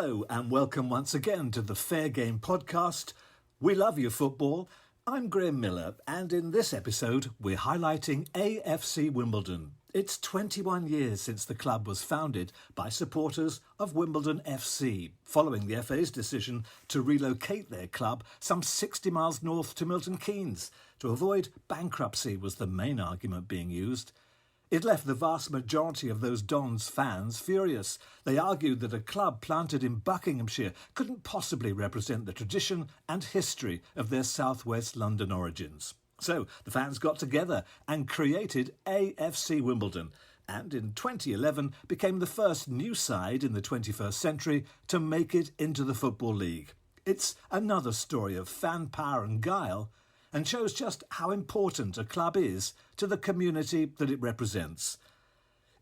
Hello and welcome once again to the Fair Game podcast. We love you football. I'm Graham Miller and in this episode we're highlighting AFC Wimbledon. It's 21 years since the club was founded by supporters of Wimbledon FC, following the FA's decision to relocate their club some 60 miles north to Milton Keynes. To avoid bankruptcy was the main argument being used. It left the vast majority of those Dons fans furious. They argued that a club planted in Buckinghamshire couldn't possibly represent the tradition and history of their southwest London origins. So the fans got together and created AFC Wimbledon, and in 2011 became the first new side in the 21st century to make it into the Football League. It's another story of fan power and guile, and shows just how important a club is to the community that it represents.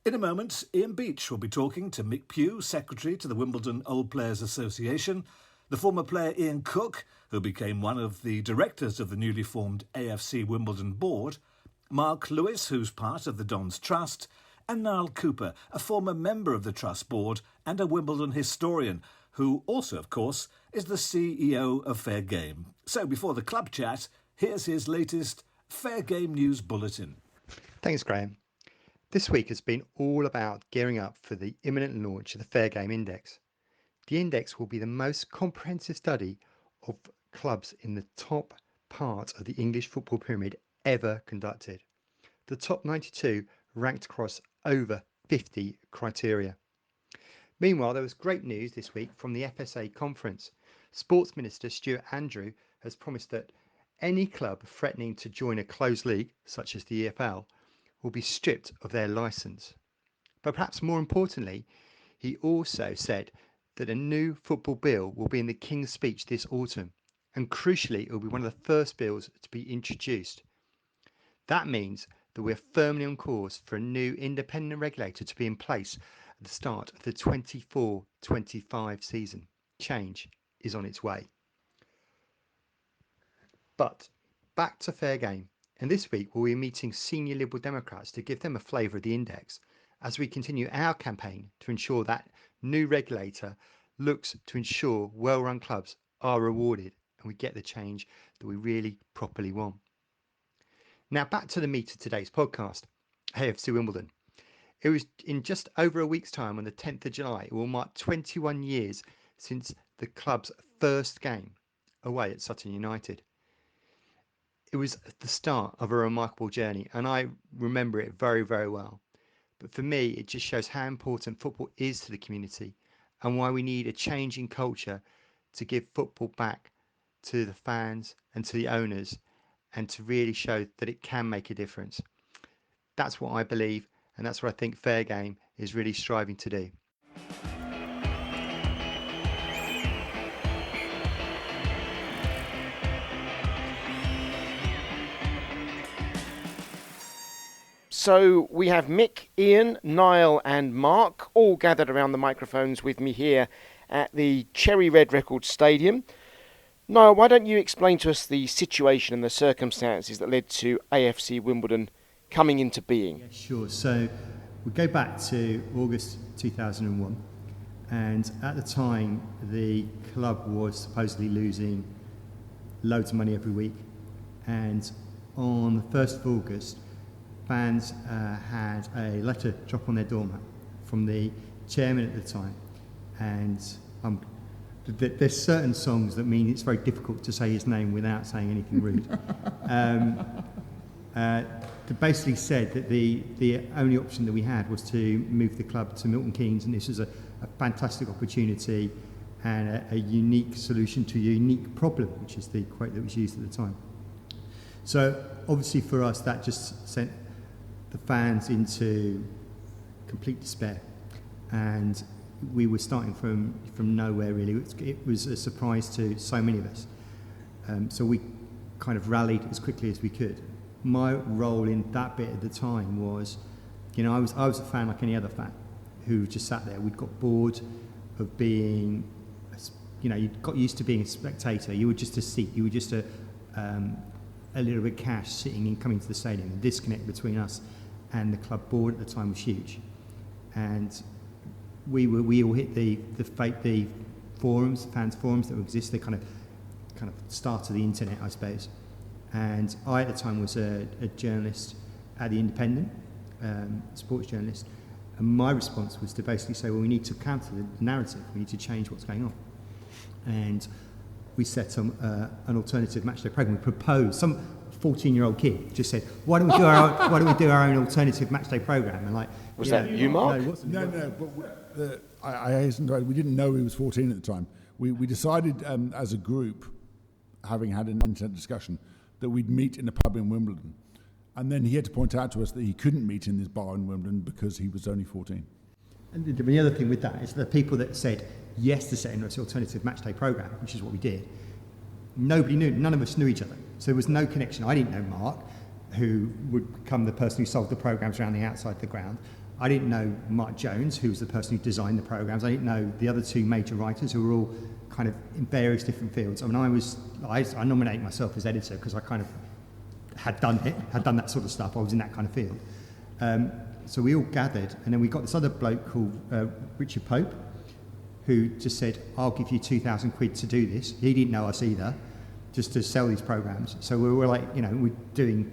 In a moment, Ian Beach will be talking to Mick Pugh, Secretary to the Wimbledon Old Players Association, the former player Ian Cooke, who became one of the directors of the newly formed AFC Wimbledon board, Mark Lewis, who's part of the Dons Trust, and Niall Couper, a former member of the Trust board and a Wimbledon historian, who also, of course, is the CEO of Fair Game. So before the club chat, here's his latest Fair Game News Bulletin. Thanks, Graham. This week has been all about gearing up for the imminent launch of the Fair Game Index. The index will be the most comprehensive study of clubs in the top part of the English football pyramid ever conducted. The top 92 ranked across over 50 criteria. Meanwhile, there was great news this week from the FSA conference. Sports Minister Stuart Andrew has promised that any club threatening to join a closed league, such as the EFL, will be stripped of their licence. But perhaps more importantly, he also said that a new football bill will be in the King's Speech this autumn, and crucially, it will be one of the first bills to be introduced. That means that we're firmly on course for a new independent regulator to be in place at the start of the 24-25 season. Change is on its way. But back to Fair Game, and this week we'll be meeting senior Liberal Democrats to give them a flavour of the index as we continue our campaign to ensure that new regulator looks to ensure well-run clubs are rewarded and we get the change that we really properly want. Now back to the meat of today's podcast, AFC Wimbledon. It was in just over a week's time, on the 10th of July, it will mark 21 years since the club's first game away at Sutton United. It was the start of a remarkable journey, and I remember it very, very well. But for me, it just shows how important football is to the community and why we need a change in culture to give football back to the fans and to the owners and to really show that it can make a difference. That's what I believe, and that's what I think Fair Game is really striving to do. So we have Mick, Ian, Niall and Mark all gathered around the microphones with me here at the Cherry Red Records Stadium. Niall, why don't you explain to us the situation and the circumstances that led to AFC Wimbledon coming into being? Yeah, sure. So we go back to August 2001, and at the time the club was supposedly losing loads of money every week, and on the 1st of August fans had a letter drop on their doormat from the chairman at the time, and there's certain songs that mean it's very difficult to say his name without saying anything rude. That basically said that the only option that we had was to move the club to Milton Keynes, and this was a fantastic opportunity and a unique solution to a unique problem, which is the quote that was used at the time. So obviously for us that just sent the fans into complete despair, and we were starting from nowhere really. It was a surprise to so many of us, so we kind of rallied as quickly as we could. My role in that bit at the time was, I was a fan like any other fan who just sat there. We'd got bored of being, you got used to being a spectator. You were just a seat. You were just a little bit of cash sitting in coming to the stadium. The disconnect between us and the club board at the time was huge, and we all hit the forums, fans forums that exist. They kind of start of the internet, I suppose. And I, at the time, was a journalist at The Independent, sports journalist. And my response was to basically say, well, we need to counter the narrative. We need to change what's going on. And we set an alternative matchday program. We proposed, some 14-year-old kid just said, why don't we do our own alternative matchday program? And was that you, Mark? No. But I hasten to add, we didn't know he was 14 at the time. We decided as a group, having had an internet discussion, that we'd meet in a pub in Wimbledon. And then he had to point out to us that he couldn't meet in this bar in Wimbledon because he was only 14. And the other thing with that is the people that said yes to setting this alternative matchday program, which is what we did, nobody knew, none of us knew each other. So there was no connection. I didn't know Mark, who would become the person who sold the programs around the outside the ground. I didn't know Mark Jones, who was the person who designed the programs. I didn't know the other two major writers who were all kind of in various different fields. I mean, I nominate myself as editor because I kind of had done that sort of stuff. I was in that kind of field. So we all gathered, and then we got this other bloke called Richard Pope, who just said, I'll give you 2,000 quid to do this. He didn't know us either, just to sell these programs. So we were like, we're doing,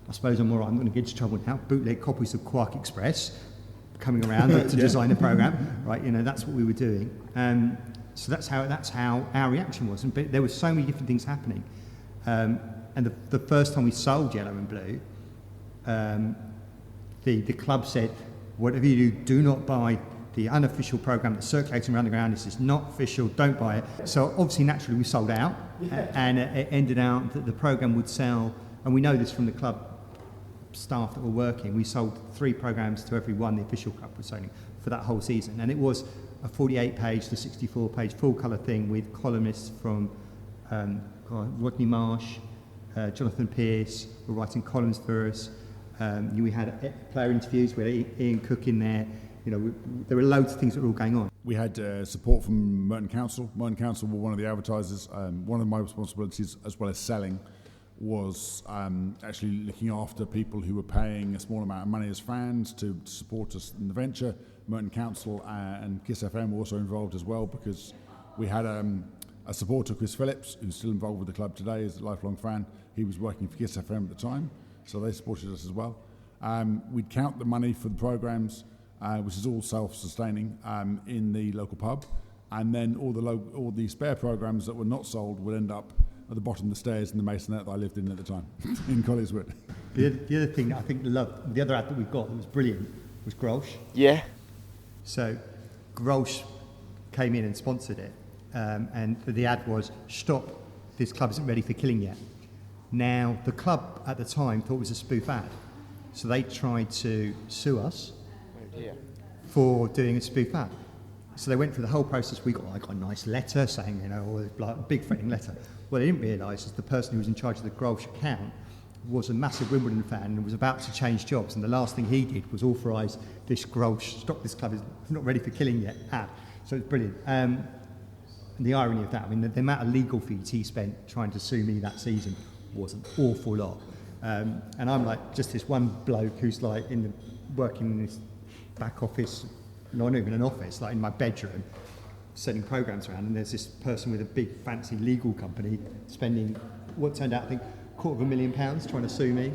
I suppose I'm going to get into trouble now, bootleg copies of Quark Express coming around to design the program, right? That's what we were doing. So that's how our reaction was. But there were so many different things happening. And the first time we sold Yellow and Blue, the club said, whatever you do not buy the unofficial program that's circulating around the ground. This is not official, don't buy it. So obviously, naturally, we sold out, and it ended out that the program would sell, and we know this from the club staff that were working, we sold 3 programs to every one the official club was selling for that whole season. And it was a 48-page to 64-page full-colour thing with columnists from Rodney Marsh, Jonathan Pearce were writing columns for us. We had player interviews with Ian Cooke in there. There were loads of things that were all going on. We had support from Milton Council. Milton Council were one of the advertisers. One of my responsibilities, as well as selling, was actually looking after people who were paying a small amount of money as fans to support us in the venture. Milton Council and Kiss FM were also involved as well, because we had a supporter, Chris Phillips, who's still involved with the club today as a lifelong fan. He was working for Kiss FM at the time, so they supported us as well. We'd count the money for the programmes, which is all self-sustaining, in the local pub, and then all the spare programmes that were not sold would end up at the bottom of the stairs in the masonette that I lived in at the time, in Collieswood. The other thing that I think the other ad that we got that was brilliant was Grolsch. Yeah. So Grolsch came in and sponsored it, and the ad was, "Stop, this club isn't ready for killing yet." Now, the club at the time thought it was a spoof ad, so they tried to sue us for doing a spoof ad. So they went through the whole process. We got a nice letter saying, a big threatening letter. What they didn't realise is the person who was in charge of the Grolsch account was a massive Wimbledon fan and was about to change jobs, and the last thing he did was authorise this Grolsch, "Stop, this club is not ready for killing yet" ad. So it's brilliant. And the irony of that, I mean, the amount of legal fees he spent trying to sue me that season was an awful lot. And I'm like just this one bloke who's like working in this back office, not even an office, like in my bedroom, sending programs around, and there's this person with a big fancy legal company spending what turned out, I think, £250,000 trying to sue me.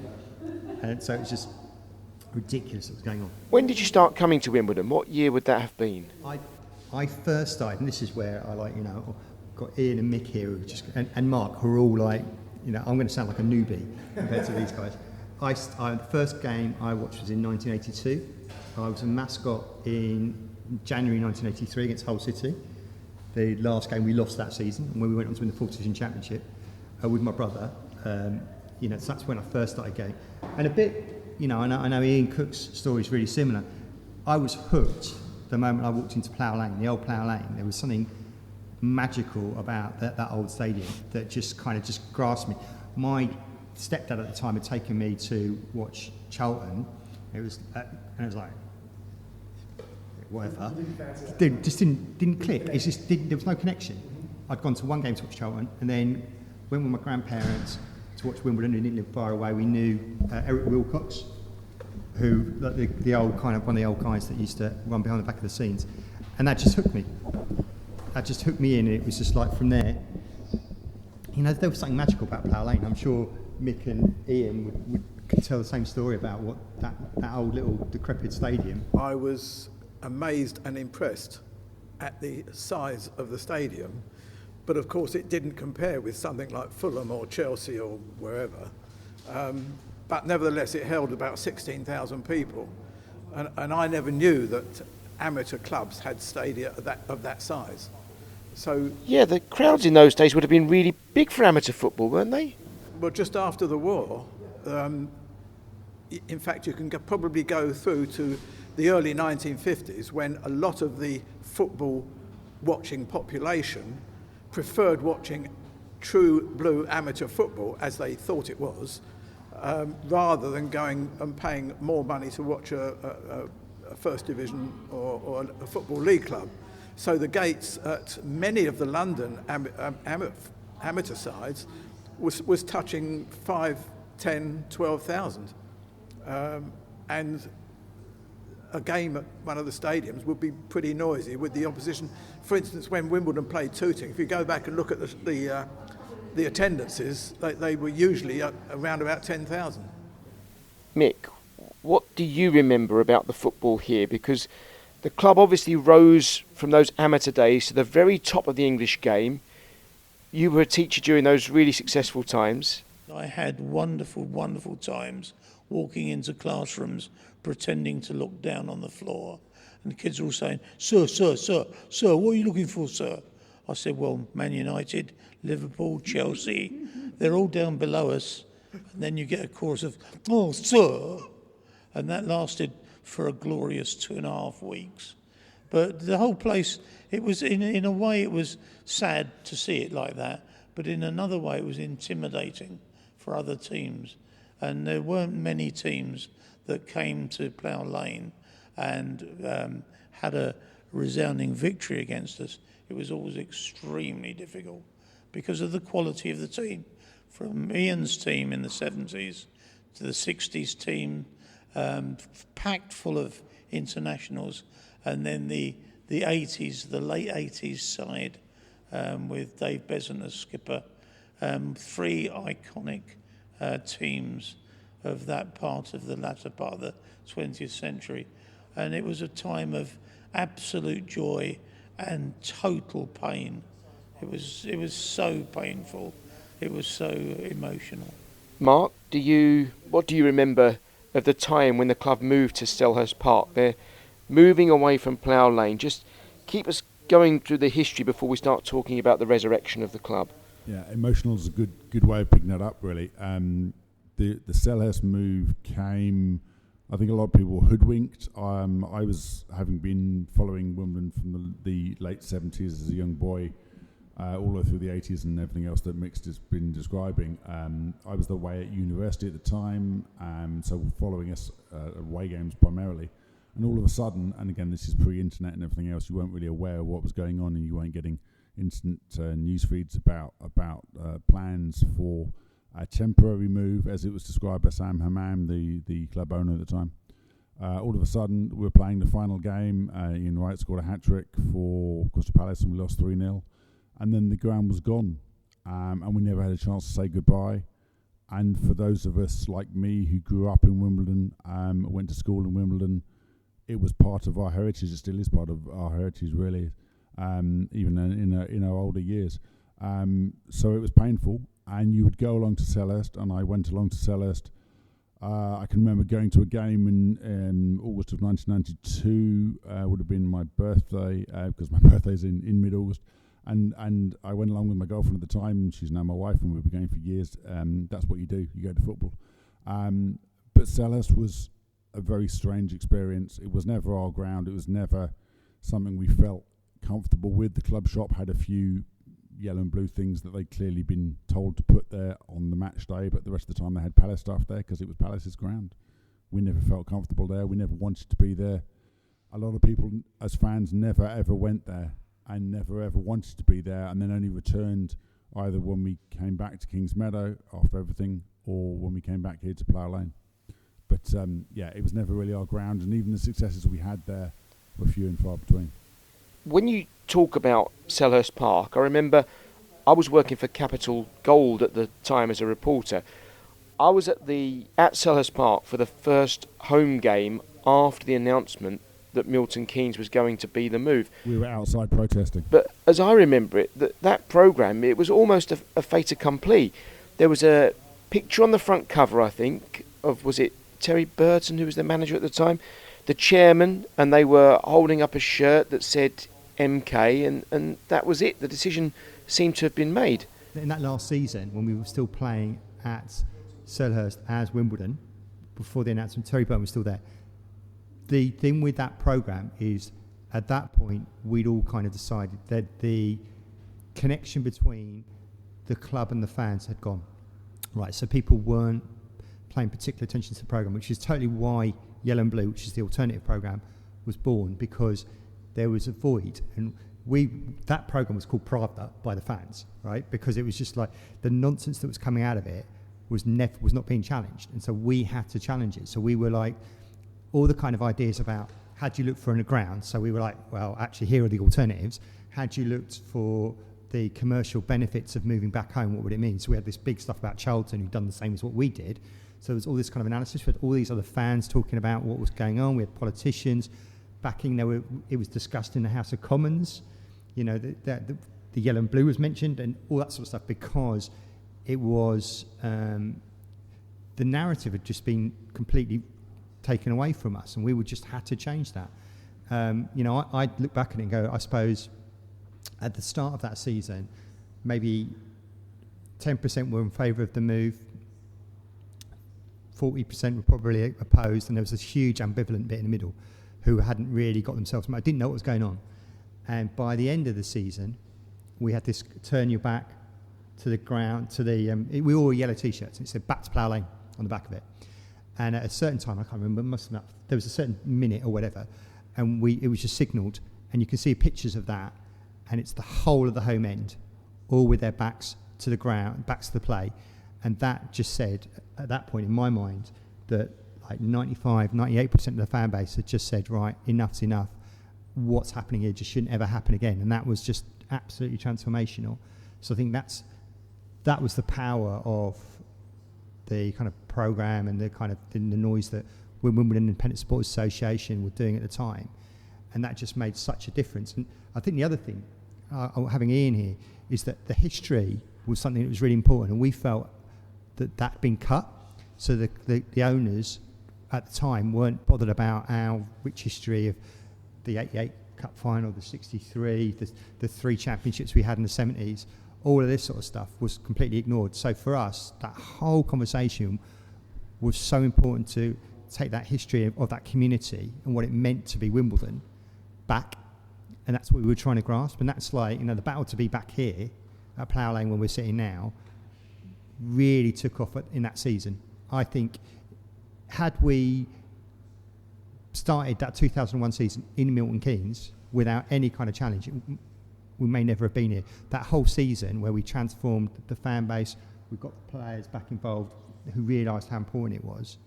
And so it's just ridiculous what was going on. When did you start coming to Wimbledon? What year would that have been? I first started, and this is where I got Ian and Mick here, and Mark, who are all like, I'm going to sound like a newbie compared to these guys. The first game I watched was in 1982. I was a mascot in January 1983 against Hull City. The last game we lost that season, when we went on to win the 4th Division Championship with my brother. So that's when I first started going. And a bit, I know Ian Cooke's story is really similar. I was hooked the moment I walked into Plough Lane, the old Plough Lane. There was something magical about that old stadium that just grasped me. My stepdad at the time had taken me to watch Charlton. It was like, whatever. Didn't click. It just didn't. There was no connection. I'd gone to one game to watch Charlton, and then went with my grandparents to watch Wimbledon. Who didn't live far away. We knew Eric Wilcox, who the old one of the old guys that used to run behind the back of the scenes, and that just hooked me. that just hooked me in. It was just like from there, there was something magical about Plough Lane. I'm sure Mick and Ian could tell the same story about what that old little decrepit stadium. I was amazed and impressed at the size of the stadium, but of course it didn't compare with something like Fulham or Chelsea or wherever. But nevertheless, it held about 16,000 people, and I never knew that amateur clubs had stadia of that size. So yeah, the crowds in those days would have been really big for amateur football, weren't they? well, just after the war, in fact, you can probably go through to the early 1950s when a lot of the football watching population preferred watching true blue amateur football, as they thought it was, rather than going and paying more money to watch a first division or a football league club. So the gates at many of the London amateur sides was touching 5, 10, 12,000. And a game at one of the stadiums would be pretty noisy with the opposition. For instance, when Wimbledon played Tooting, if you go back and look at the attendances, they were usually around about 10,000. Mick, what do you remember about the football here? Because the club obviously rose from those amateur days to the very top of the English game. You were a teacher during those really successful times. I had wonderful, wonderful times walking into classrooms pretending to look down on the floor. And the kids were all saying, "Sir, sir, sir, sir, what are you looking for, sir?" I said, "Well, Man United, Liverpool, Chelsea, they're all down below us." And then you get a chorus of, "Oh, sir." And that lasted for a glorious 2.5 weeks. But the whole place, it was, in a way, it was sad to see it like that. But in another way, it was intimidating for other teams. And there weren't many teams that came to Plough Lane and had a resounding victory against us. It was always extremely difficult because of the quality of the team. From Ian's team in the 70s to the 60s team, packed full of internationals, and then the 80s, the late 80s side with Dave Besant as skipper. 3 iconic teams of that part of the latter part of the 20th century. And it was a time of absolute joy and total pain. It was so painful. It was so emotional. Mark, what do you remember of the time when the club moved to Selhurst Park? They're moving away from Plough Lane. Just keep us going through the history before we start talking about the resurrection of the club. Yeah, emotional is a good way of picking that up, really. The Selhurst move came, I think a lot of people were hoodwinked. I was, having been following Wimbledon from the late 70s as a young boy, all the way through the 80s and everything else that Mick's has been describing. I was away at university at the time, so following us away games primarily. And all of a sudden, and again, this is pre-internet and everything else, you weren't really aware of what was going on, and you weren't getting instant news feeds about plans for a temporary move, as it was described by Sam Hammam, the club owner at the time. All of a sudden, we were playing the final game. Ian Wright scored a hat-trick for Crystal Palace, and we lost 3-0. And then the ground was gone, and we never had a chance to say goodbye. And for those of us like me who grew up in Wimbledon, went to school in Wimbledon, it was part of our heritage. It still is part of our heritage, really, even in our older years. So it was painful, and you would go along to Selhurst, and I went along to Selhurst. I can remember going to a game in August of 1992. Would have been my birthday, because my birthday's in mid-August. And I went along with my girlfriend at the time. She's now my wife, and we've been going for years. That's what you do. You go to football. But Selhurst was a very strange experience. It was never our ground. It was never something we felt comfortable with. The club shop had a few yellow and blue things that they'd clearly been told to put there on the match day, but the rest of the time they had Palace stuff there because it was Palace's ground. We never felt comfortable there. We never wanted to be there. A lot of people as fans never ever went there and never ever wanted to be there, and then only returned either when we came back to Kings Meadow after everything, or when we came back here to Plough Lane. But it was never really our ground, and even the successes we had there were few and far between. when you talk about Selhurst Park, I remember I was working for Capital Gold at the time as a reporter. I was at Selhurst Park for the first home game after the announcement that Milton Keynes was going to be the move. We were outside protesting. But as I remember it, that programme, it was almost a fait accompli. There was a picture on the front cover, I think, of, was it Terry Burton, who was the manager at the time, the chairman, and they were holding up a shirt that said MK, and that was it. The decision seemed to have been made. In that last season, when we were still playing at Selhurst as Wimbledon, before the announcement, Terry Burton was still there. The thing with that programme is, at that point, we'd all kind of decided that the connection between the club and the fans had gone. Right, so people weren't paying particular attention to the programme, which is totally why Yellow and Blue, which is the alternative programme, was born, because there was a void. And that programme was called Pravda by the fans, right? Because it was just like the nonsense that was coming out of it was not being challenged. And so we had to challenge it. So we were like, all the kind of ideas about how do you look for on the ground. So we were like, well, actually, here are the alternatives. Had you looked for the commercial benefits of moving back home, what would it mean? So we had this big stuff about Charlton, who'd done the same as what we did. So there was all this kind of analysis. We had all these other fans talking about what was going on. We had politicians backing. It was discussed in the House of Commons. You know, the Yellow and Blue was mentioned and all that sort of stuff, because it was the narrative had just been completely taken away from us, and we would just had to change that. I look back at it and go, I suppose at the start of that season, maybe 10% were in favour of the move, 40% were probably opposed, and there was this huge ambivalent bit in the middle who hadn't really got themselves, didn't know what was going on. And by the end of the season, we had this turn your back to the ground, we all wore yellow T-shirts, and it said back to Plough Lane on the back of it. And at a certain time, I can't remember, there was a certain minute or whatever, and it was just signalled, and you can see pictures of that, and it's the whole of the home end, all with their backs to the ground, backs to the play. And that just said, at that point in my mind, that like 95, 98% of the fan base had just said, right, enough's enough. What's happening here just shouldn't ever happen again. And that was just absolutely transformational. So I think that was the power of the kind of programme and the kind of the noise that Wimbledon Independent Sports Association were doing at the time. And that just made such a difference. And I think the other thing, having Ian here, is that the history was something that was really important, and we felt that had been cut. So the owners at the time weren't bothered about our rich history of the 88 Cup final, the 63, the 3 championships we had in the 70s. All of this sort of stuff was completely ignored. So for us, that whole conversation was so important to take that history of that community and what it meant to be Wimbledon back. And that's what we were trying to grasp. And that's like, the battle to be back here at Plough Lane where we're sitting now really took off in that season. I think had we started that 2001 season in Milton Keynes without any kind of challenge, we may never have been here. That whole season where we transformed the fan base, we got the players back involved who realised how important it was.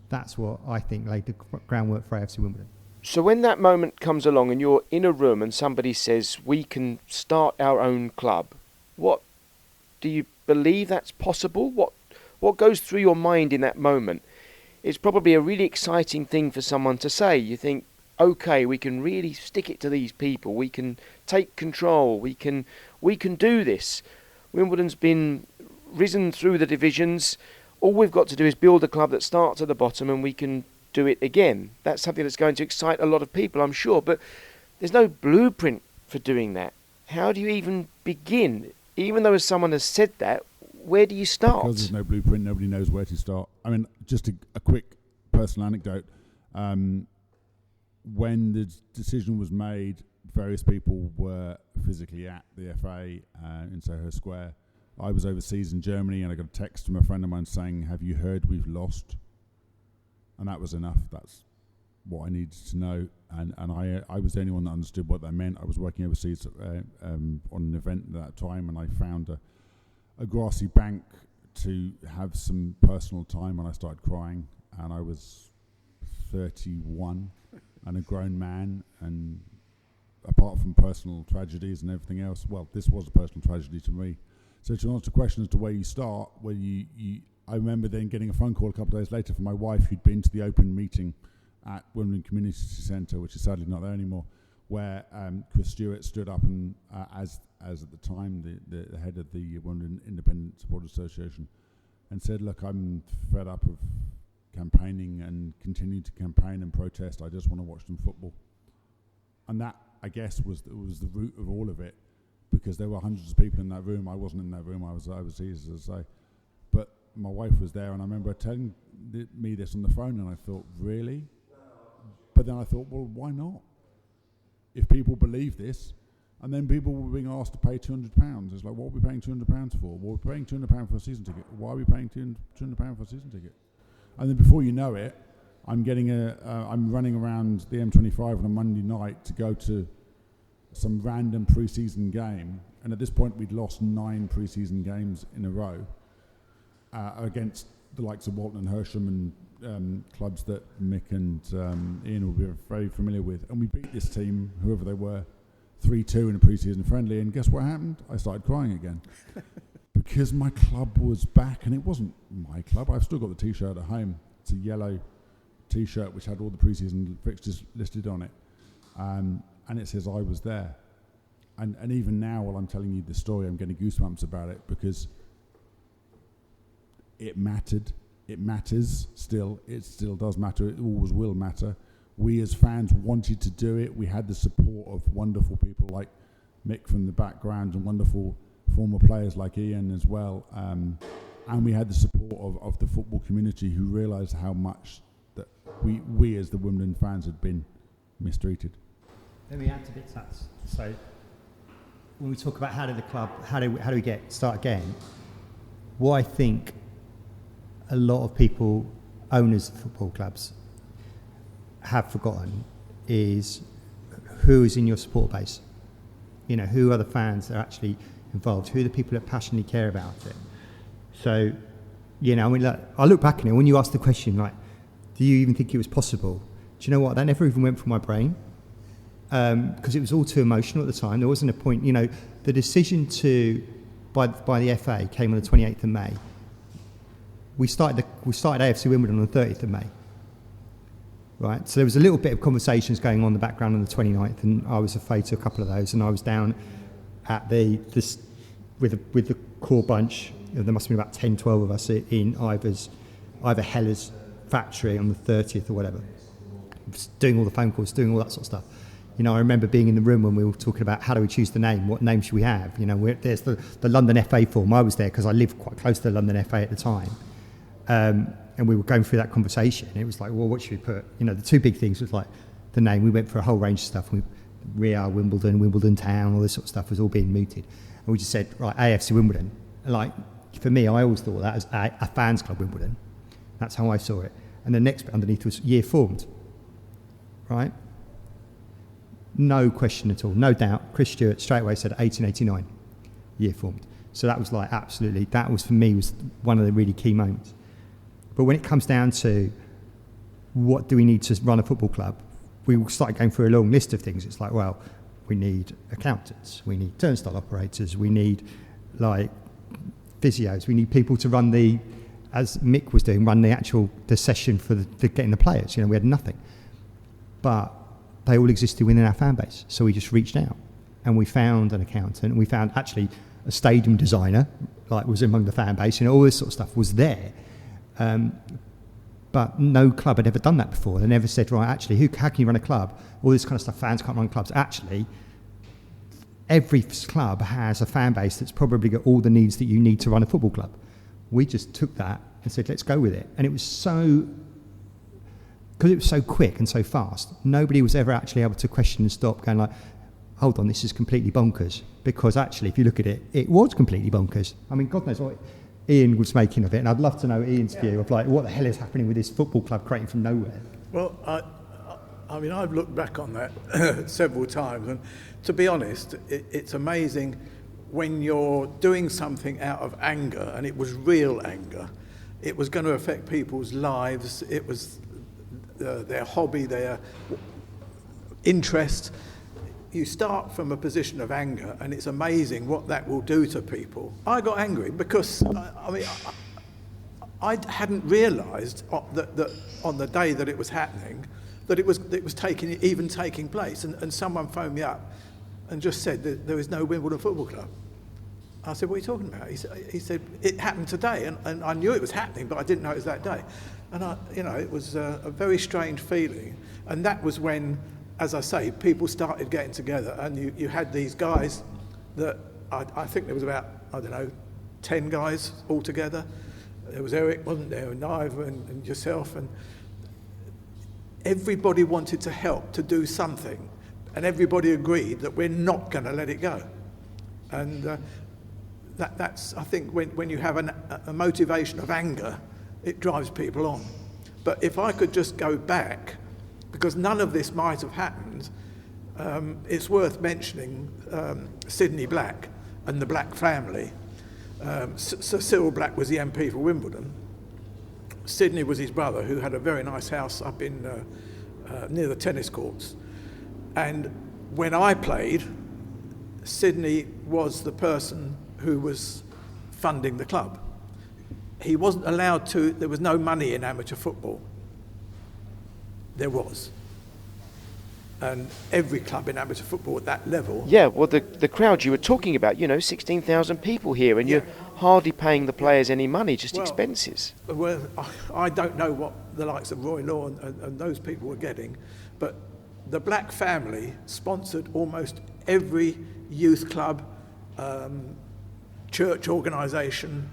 That's what I think laid the groundwork for AFC Wimbledon. So when that moment comes along and you're in a room and somebody says, we can start our own club, what do you believe that's possible? What goes through your mind in that moment? It's probably a really exciting thing for someone to say. You think, okay, we can really stick it to these people. We can take control. We can do this. Wimbledon's been risen through the divisions. All we've got to do is build a club that starts at the bottom, and we can do it again. That's something that's going to excite a lot of people, I'm sure. But there's no blueprint for doing that. How do you even begin? Even though someone has said that, where do you start? Because there's no blueprint, nobody knows where to start. I mean, just a quick personal anecdote. When the decision was made, various people were physically at the FA in Soho Square. I was overseas in Germany, and I got a text from a friend of mine saying, "Have you heard we've lost?" And that was enough. That's what I needed to know. And I was the only one that understood what that meant. I was working overseas on an event at that time, and I found a grassy bank to have some personal time, and I started crying. And I was 31 and a grown man, and apart from personal tragedies and everything else, well, this was a personal tragedy to me. So to answer the question as to where you start, I remember then getting a phone call a couple of days later from my wife, who'd been to the open meeting at Wimbledon Community Centre, which is sadly not there anymore, where Chris Stewart stood up and, as at the time the head of the Wimbledon Independent Supporters Association, and said, "Look, I'm fed up of campaigning and continue to campaign and protest. I just want to watch some football." And that, I guess, was the root of all of it, because there were hundreds of people in that room. I wasn't in that room. I was overseas, as I say. But my wife was there, and I remember telling me this on the phone, and I thought, really? But then I thought, well, why not? If people believe this, and then people were being asked to pay £200. It's like, what are we paying £200 for? Well, we're paying £200 for a season ticket. Why are we paying £200 for a season ticket? And then before you know it, I'm running around the M25 on a Monday night to go to some random pre-season game, and at this point we'd lost 9 pre-season games in a row against the likes of Walton and Hersham and clubs that Mick and Ian will be very familiar with, and we beat this team, whoever they were, 3-2 in a pre-season friendly, and guess what happened? I started crying again. Because my club was back, and it wasn't my club. I've still got the T-shirt at home. It's a yellow T-shirt which had all the pre-season fixtures listed on it, and it says I was there. And even now, while I'm telling you this story, I'm getting goosebumps about it, because it mattered. It matters still. It still does matter. It always will matter. We as fans wanted to do it. We had the support of wonderful people like Mick from the background, and wonderful former players like Ian as well. And we had the support of the football community, who realised how much that we as the Wimbledon fans had been mistreated. Let me add to bits that. So when we talk about how do we get start again, what I think a lot of people, owners of football clubs, have forgotten is who is in your support base. You know, who are the fans that are actually involved? Who are the people that passionately care about it? So, you know, I mean, I look back on it, when you ask the question, like, do you even think it was possible? Do you know what? That never even went through my brain, because it was all too emotional at the time. There wasn't a point, you know, the decision by the FA came on the 28th of May. We started AFC Wimbledon on the 30th of May. Right, so there was a little bit of conversations going on in the background on the 29th, and I was a fay to a couple of those, and I was down at with the core bunch. You know, there must have been about 10, 12 of us in either Heller's factory on the 30th or whatever, doing all the phone calls, doing all that sort of stuff. You know, I remember being in the room when we were talking about how do we choose the name, what name should we have. You know, there's the London FA form. I was there because I lived quite close to the London FA at the time. And we were going through that conversation. It was like, well, what should we put? You know, the two big things was like the name. We went for a whole range of stuff. Real, Wimbledon Town, all this sort of stuff was all being mooted. And we just said, right, AFC Wimbledon. Like, for me, I always thought that as a fans club Wimbledon. That's how I saw it. And the next bit underneath was year formed. Right? No question at all, no doubt. Chris Stewart straight away said 1889, year formed. So that was like absolutely, that was for me was one of the really key moments. But when it comes down to what do we need to run a football club, we started going through a long list of things. It's like, well, we need accountants, we need turnstile operators, we need like physios, we need people to run as Mick was doing, run the session for getting the players. You know, we had nothing. But they all existed within our fan base. So we just reached out and we found an accountant, and we found actually a stadium designer, like was among the fan base, you know, all this sort of stuff was there. But no club had ever done that before. They never said, right, actually, how can you run a club? All this kind of stuff, fans can't run clubs. Actually, every club has a fan base that's probably got all the needs that you need to run a football club. We just took that and said, let's go with it. And it was because it was so quick and so fast, nobody was ever actually able to question and stop going like, hold on, this is completely bonkers. Because actually, if you look at it, it was completely bonkers. I mean, God knows what Ian was making of it, and I'd love to know Ian's view of like what the hell is happening with this football club creating from nowhere. Well, I mean, I've looked back on that several times, and to be honest, it's amazing when you're doing something out of anger, and it was real anger. It was going to affect people's lives. It was their hobby, their interest. you start from a position of anger, and it's amazing what that will do to people. I got angry because, I hadn't realised that on the day that it was happening, that it was taking place. And someone phoned me up and just said that there is no Wimbledon Football Club. I said, what are you talking about? He said, it happened today. And I knew it was happening, but I didn't know it was that day. And it was a very strange feeling. And that was when, as I say, people started getting together, and you had these guys that I think there was about, 10 guys altogether. There was Eric, wasn't there, and Nive and yourself, and everybody wanted to help, to do something, and everybody agreed that we're not going to let it go. And that's, I think, when you have a motivation of anger, it drives people on. But if I could just go back, because none of this might have happened, it's worth mentioning Sidney Black and the Black family. Sir Cyril Black was the MP for Wimbledon. Sidney was his brother, who had a very nice house up in near the tennis courts. And when I played, Sidney was the person who was funding the club. He wasn't allowed to, there was no money in amateur football. There was. And every club in amateur football at that level. Yeah, well, the crowd you were talking about, 16,000 people here, and you're hardly paying the players any money, just expenses. Well, I don't know what the likes of Roy Law and those people were getting, but the Black family sponsored almost every youth club, church organisation,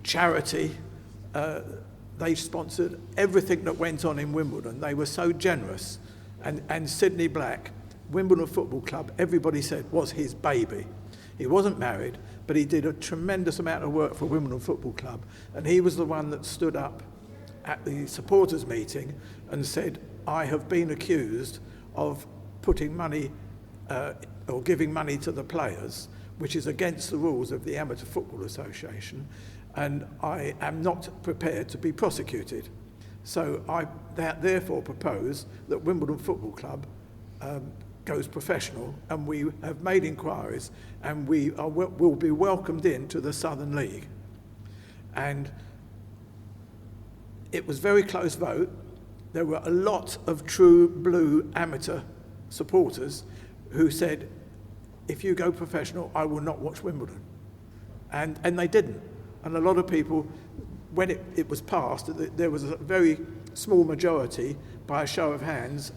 charity. They sponsored everything that went on in Wimbledon. They were so generous. And Sidney Black, Wimbledon Football Club, everybody said was his baby. He wasn't married, but he did a tremendous amount of work for Wimbledon Football Club. And he was the one that stood up at the supporters meeting and said, I have been accused of putting money or giving money to the players, which is against the rules of the Amateur Football Association, and I am not prepared to be prosecuted. So I therefore propose that Wimbledon Football Club goes professional, and we have made inquiries, and will be welcomed into the Southern League. And it was a very close vote. There were a lot of true blue amateur supporters who said, if you go professional, I will not watch Wimbledon. And they didn't. And a lot of people, when it was passed, there was a very small majority, by a show of hands,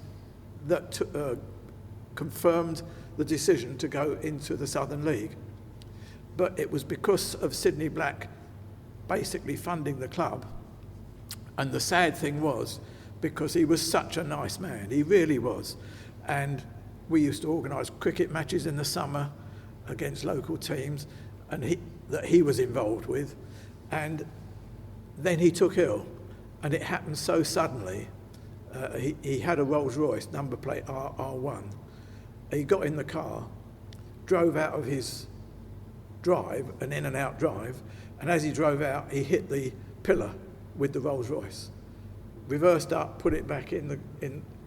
that confirmed the decision to go into the Southern League. But it was because of Sidney Black basically funding the club. And the sad thing was, because he was such a nice man, he really was. And we used to organise cricket matches in the summer against local teams, and that he was involved with. And then he took ill, and it happened so suddenly. He had a Rolls Royce number plate R1. He got in the car, drove out of his drive, an in and out drive, and as he drove out, he hit the pillar with the Rolls Royce, reversed up, put it back in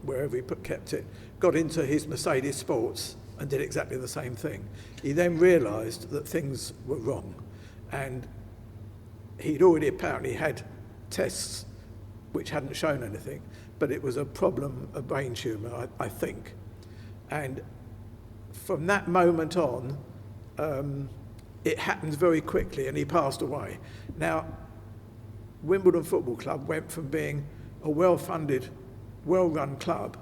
wherever he kept it, got into his Mercedes Sports and did exactly the same thing. He then realised that things were wrong, and he'd already apparently had tests which hadn't shown anything, but it was a problem, a brain tumour, I think. And from that moment on, it happened very quickly, and he passed away. Now, Wimbledon Football Club went from being a well-funded, well-run club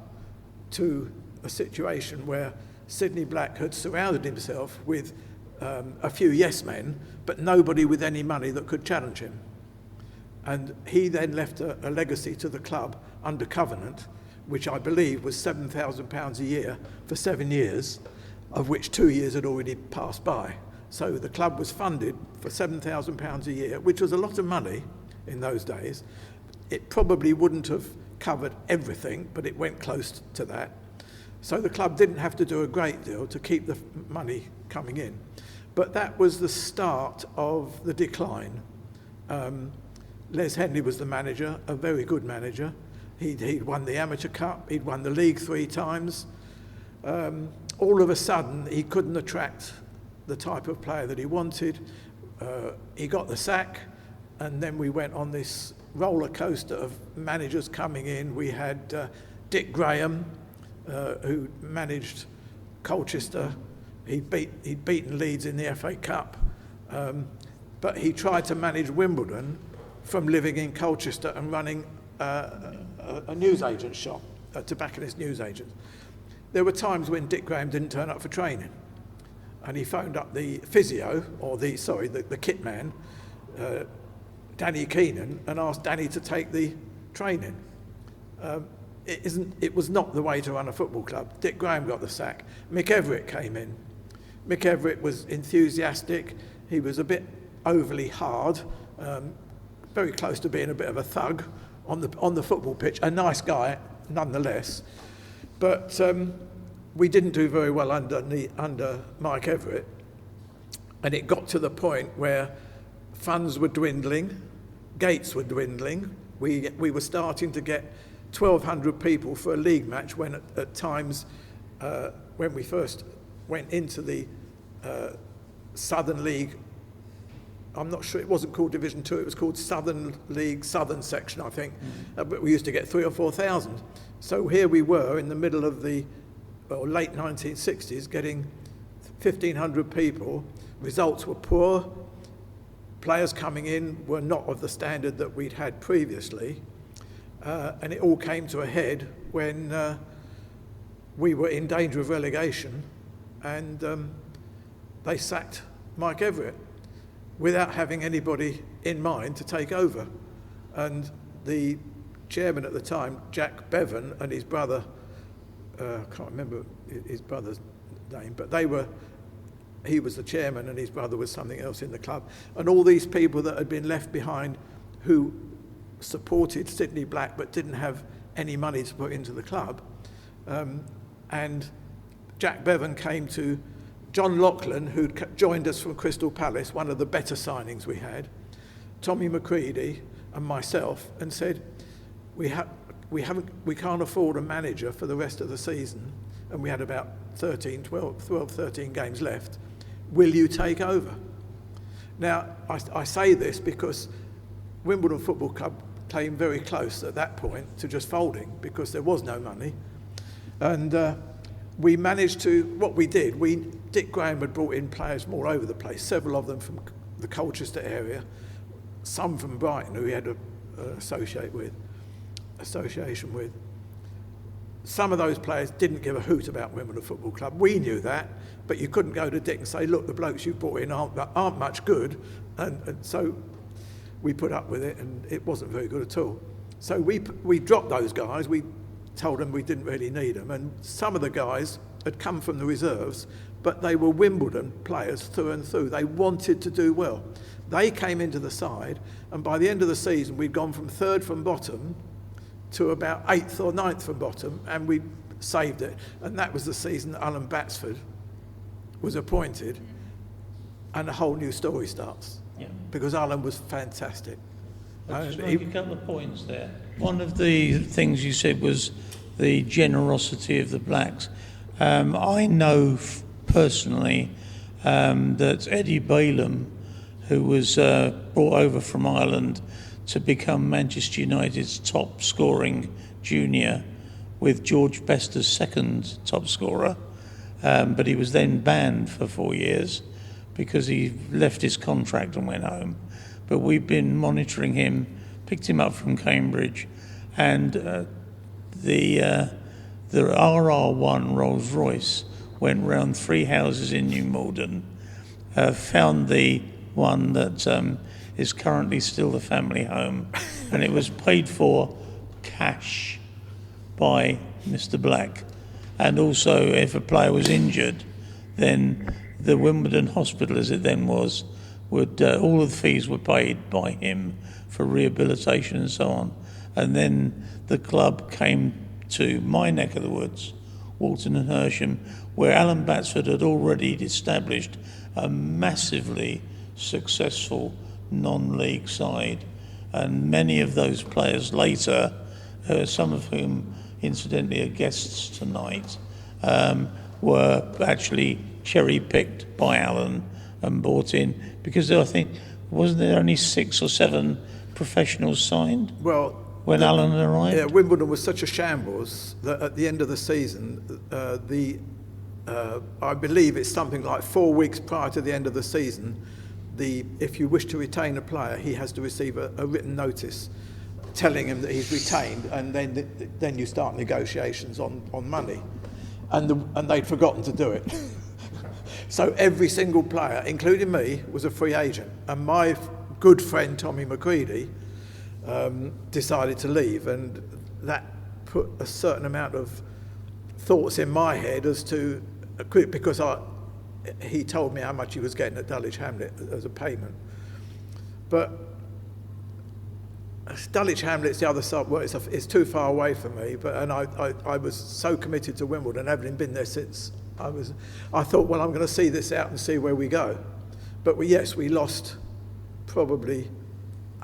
to a situation where Sidney Black had surrounded himself with a few yes men, but nobody with any money that could challenge him. And he then left a legacy to the club under covenant, which I believe was £7,000 a year for 7 years, of which 2 years had already passed by. So the club was funded for £7,000 a year, which was a lot of money in those days. It probably wouldn't have covered everything, but it went close to that. So the club didn't have to do a great deal to keep the money coming in. But that was the start of the decline. Les Henley was the manager, a very good manager. He'd won the Amateur Cup, he'd won the league 3 times. all of a sudden he couldn't attract the type of player that he wanted. He got the sack, and then we went on this roller coaster of managers coming in. We had Dick Graham, who managed Colchester. He'd beaten Leeds in the FA Cup, but he tried to manage Wimbledon from living in Colchester and running a newsagent shop, a tobacconist newsagent. There were times when Dick Graham didn't turn up for training, and he phoned up the physio, or the kit man, Danny Keenan, and asked Danny to take the training. It was not the way to run a football club. Dick Graham got the sack. Mick Everett came in. Mick Everett was enthusiastic. He was a bit overly hard, very close to being a bit of a thug on the football pitch. A nice guy, nonetheless. But we didn't do very well under Mike Everett, and it got to the point where funds were dwindling, gates were dwindling. We were starting to get 1,200 people for a league match when at times when we first went into the Southern League. I'm not sure, it wasn't called Division 2, it was called Southern League, Southern Section, I think. But we used to get 3,000 or 4,000. So here we were in the middle of the late 1960s getting 1,500 people. Results were poor. Players coming in were not of the standard that we'd had previously. And it all came to a head when we were in danger of relegation, and they sacked Mike Everett without having anybody in mind to take over. And the chairman at the time, Jack Bevan, and his brother, I can't remember his brother's name, but he was the chairman and his brother was something else in the club. And all these people that had been left behind who supported Sydney Black but didn't have any money to put into the club. And Jack Bevan came to John Lachlan, who'd joined us from Crystal Palace, one of the better signings we had, Tommy McCready and myself, and said, we can't afford a manager for the rest of the season, and we had about 13 games left. Will you take over? Now, I say this because Wimbledon Football Club came very close at that point to just folding because there was no money. And we managed to, what we did, Dick Graham had brought in players from all over the place, several of them from the Colchester area, some from Brighton who he had an association with. Some of those players didn't give a hoot about Wimbledon Football Club. We knew that, but you couldn't go to Dick and say, look, the blokes you brought in aren't much good. And so we put up with it, and it wasn't very good at all. So we dropped those guys. We told them we didn't really need them. And some of the guys had come from the reserves, but they were Wimbledon players through and through. They wanted to do well. They came into the side, and by the end of the season, we'd gone from third from bottom to about 8th or 9th from bottom, and we saved it. And that was the season that Alan Batsford was appointed, and a whole new story starts. Yeah. Because Alan was fantastic. I'll just make a couple of points there. One of the things you said was the generosity of the blacks. I know personally that Eddie Balaam, who was brought over from Ireland to become Manchester United's top scoring junior, with George Bester's second top scorer, but he was then banned for 4 years because he left his contract and went home. But we've been monitoring him, picked him up from Cambridge, and the RR1 Rolls Royce went round 3 houses in New Malden, found the one that is currently still the family home, and it was paid for cash by Mr. Black. And also, if a player was injured, then the Wimbledon Hospital, as it then was, would all of the fees were paid by him for rehabilitation and so on. And then the club came to my neck of the woods, Walton and Hersham, where Alan Batsford had already established a massively successful non-league side. And many of those players later, some of whom incidentally are guests tonight, were actually cherry-picked by Alan and brought in, because I think, wasn't there only 6 or 7 professionals signed when Alan arrived? Yeah, Wimbledon was such a shambles that at the end of the season, I believe it's something like 4 weeks prior to the end of the season, if you wish to retain a player, he has to receive a written notice telling him that he's retained, and then you start negotiations on money. And they'd forgotten to do it. So every single player, including me, was a free agent. And my good friend Tommy McCready decided to leave, and that put a certain amount of thoughts in my head as to, because he told me how much he was getting at Dulwich Hamlet as a payment. But Dulwich Hamlet's the other side. Well, it's too far away from me. And I was so committed to Wimbledon, having been there since I thought, well, I'm going to see this out and see where we go. But we lost probably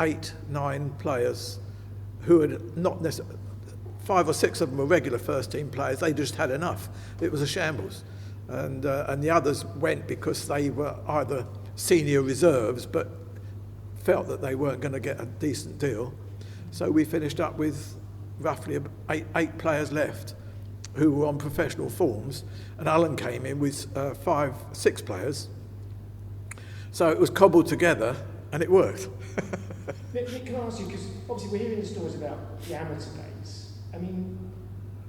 8, 9 players who had not necessarily. 5 or 6 of them were regular first team players. They just had enough. It was a shambles. And the others went because they were either senior reserves but felt that they weren't going to get a decent deal. So we finished up with roughly 8 players left who were on professional forms, and Alan came in with 5, 6 players. So it was cobbled together and it worked. Mick, can I ask you, because obviously we're hearing the stories about the amateur days. I mean,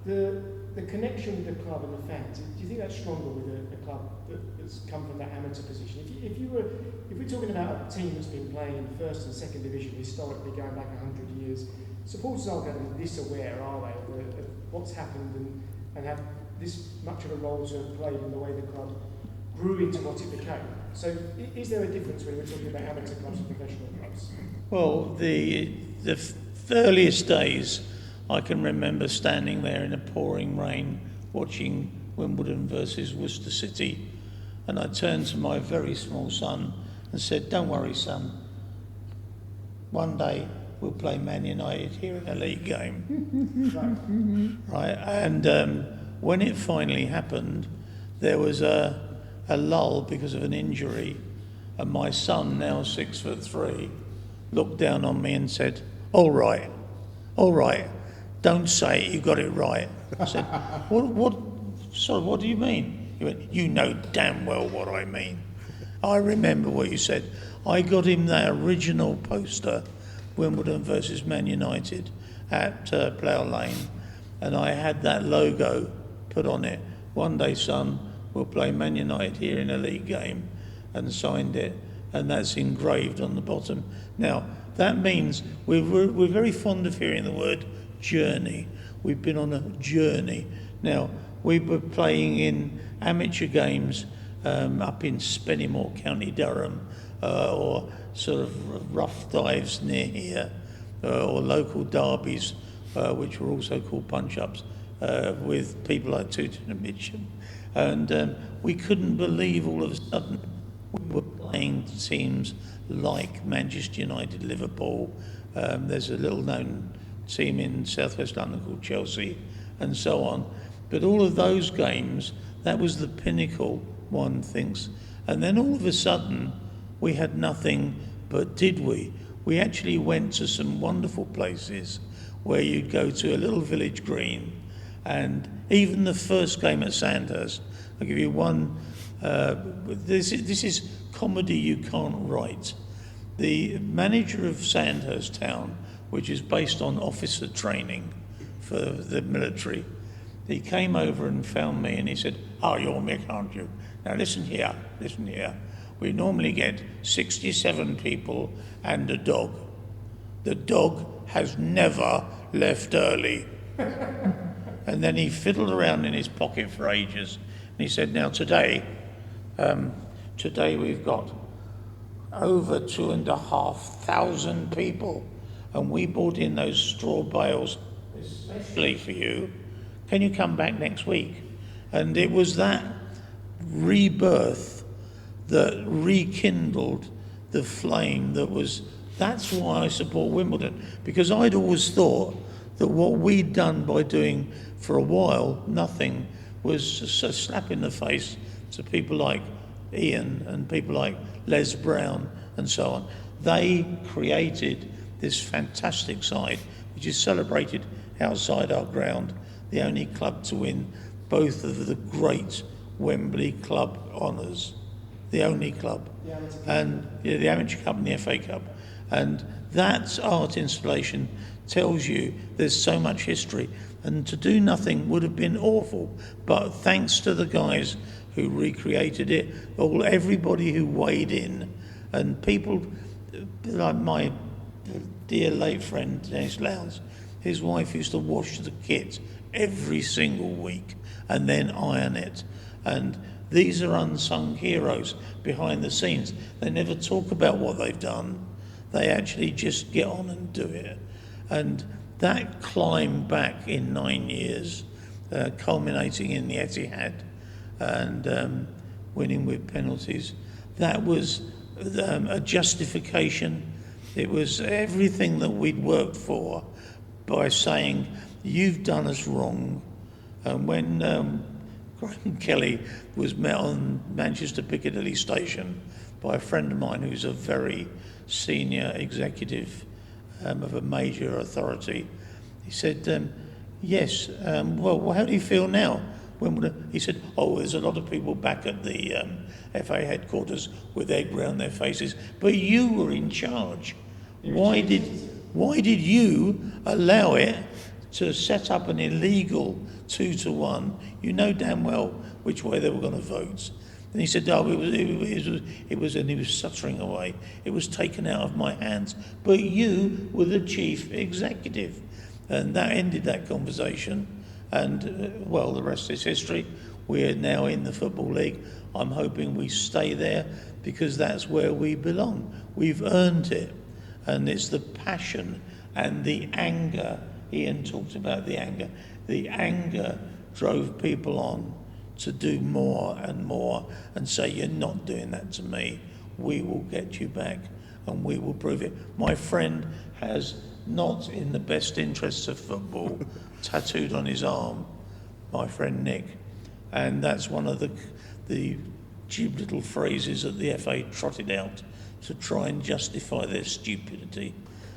the connection with the club and the fans, do you think that's stronger with a club that's come from that amateur position? If we're talking about a team that's been playing in the first and second division historically going back 100 years, supporters aren't going to be this aware, are they, of what's happened and have this much of a role to have played in the way the club grew into what it became? So is there a difference when we're talking about amateur clubs and professional clubs? Well, the earliest days, I can remember standing there in a pouring rain watching Wimbledon versus Worcester City, and I turned to my very small son and said, "Don't worry, son, one day we'll play Man United here in a league game." Right, and when it finally happened, there was a lull because of an injury, and my son, now 6'3", looked down on me and said, all right, don't say it, you got it right. I said, what do you mean? He went, you know damn well what I mean. I remember what you said. I got him that original poster, Wimbledon versus Man United at Plough Lane, and I had that logo put on it. One day, son, we'll play Man United here in a league game, and signed it, and that's engraved on the bottom. Now, that means we're very fond of hearing the word journey. We've been on a journey. Now, we were playing in amateur games up in Spennymoor, County Durham, or sort of rough dives near here, or local derbies, which were also called punch-ups, with people like Tooting and Mitcham. And we couldn't believe all of a sudden we were playing teams like Manchester United, Liverpool. There's a little known team in southwest London called Chelsea, and so on. But all of those games, that was the pinnacle, one thinks. And then all of a sudden, we had nothing, but did we? We actually went to some wonderful places where you'd go to a little village green, and even the first game at Sandhurst, I'll give you one, this is comedy you can't write. The manager of Sandhurst Town, which is based on officer training for the military, he came over and found me and he said, "Oh, you're Mick, aren't you? Now listen here. We normally get 67 people and a dog. The dog has never left early." And then he fiddled around in his pocket for ages and he said, "Now today we've got over 2,500 people, and we brought in those straw bales especially for you. Can you come back next week?" And it was that rebirth that rekindled the flame that's why I support Wimbledon, because I'd always thought that what we'd done by doing for a while nothing was a slap in the face to people like Ian and people like Les Brown and so on. They created this fantastic side, which is celebrated outside our ground, the only club to win both of the great Wembley Club honours, the only club, and the Amateur Cup and the FA Cup. And that art installation tells you there's so much history, and to do nothing would have been awful. But thanks to the guys who recreated it, everybody who weighed in, and people like my dear late friend Dennis Lowndes, his wife used to wash the kit every single week and then iron it. And these are unsung heroes behind the scenes. They never talk about what they've done. They actually just get on and do it. And that climb back in 9 years, culminating in the Etihad and winning with penalties, that was a justification. It was everything that we'd worked for by saying, you've done us wrong. And when Graham Kelly was met on Manchester Piccadilly Station by a friend of mine who's a very senior executive of a major authority, he said, yes, well, how do you feel now? He said, there's a lot of people back at the FA headquarters with egg round their faces, but you were in charge. Why did you allow it to set up an illegal 2-1? You know damn well which way they were going to vote. And he said, it was, and he was stuttering away. It was taken out of my hands. But you were the chief executive. And that ended that conversation. And, the rest is history. We're now in the Football League. I'm hoping we stay there because that's where we belong. We've earned it. And it's the passion and the anger. Ian talked about the anger. The anger drove people on to do more and more and say, you're not doing that to me. We will get you back and we will prove it. My friend has not in the best interests of football tattooed on his arm, my friend Nick. And that's one of the cheap little phrases that the FA trotted out to try and justify their stupidity.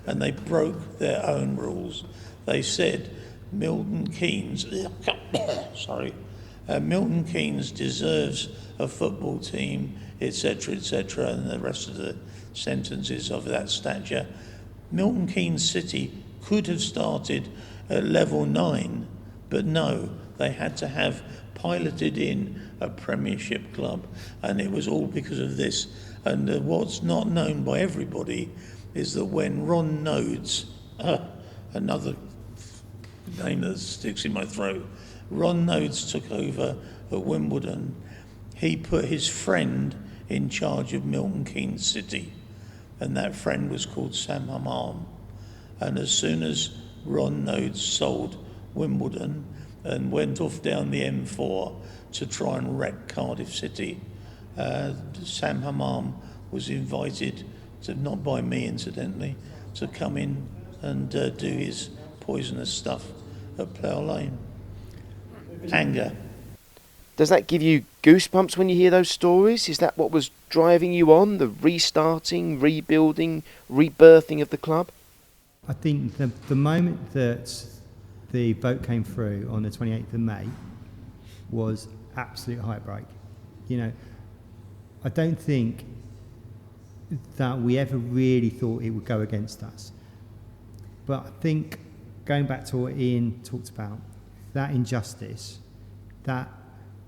And they broke their own rules. They said Milton Keynes, Milton Keynes deserves a football team, etc., etc., and the rest of the sentences of that stature. Milton Keynes City could have started at level 9, but no, they had to have piloted in a Premiership club, and it was all because of this. And what's not known by everybody is that when Ron Nodes, another name that sticks in my throat, Ron Nodes took over at Wimbledon, he put his friend in charge of Milton Keynes City, and that friend was called Sam Hammam. And as soon as Ron Nodes sold Wimbledon and went off down the M4 to try and wreck Cardiff City, Sam Hammam was invited, not by me incidentally, to come in and do his poisonous stuff at Plough Lane. Anger. Does that give you goosebumps when you hear those stories? Is that what was driving you on, the restarting, rebuilding, rebirthing of the club? I think the moment that the vote came through on the 28th of May was absolute heartbreak. I don't think that we ever really thought it would go against us. But I think, going back to what Ian talked about, that injustice, that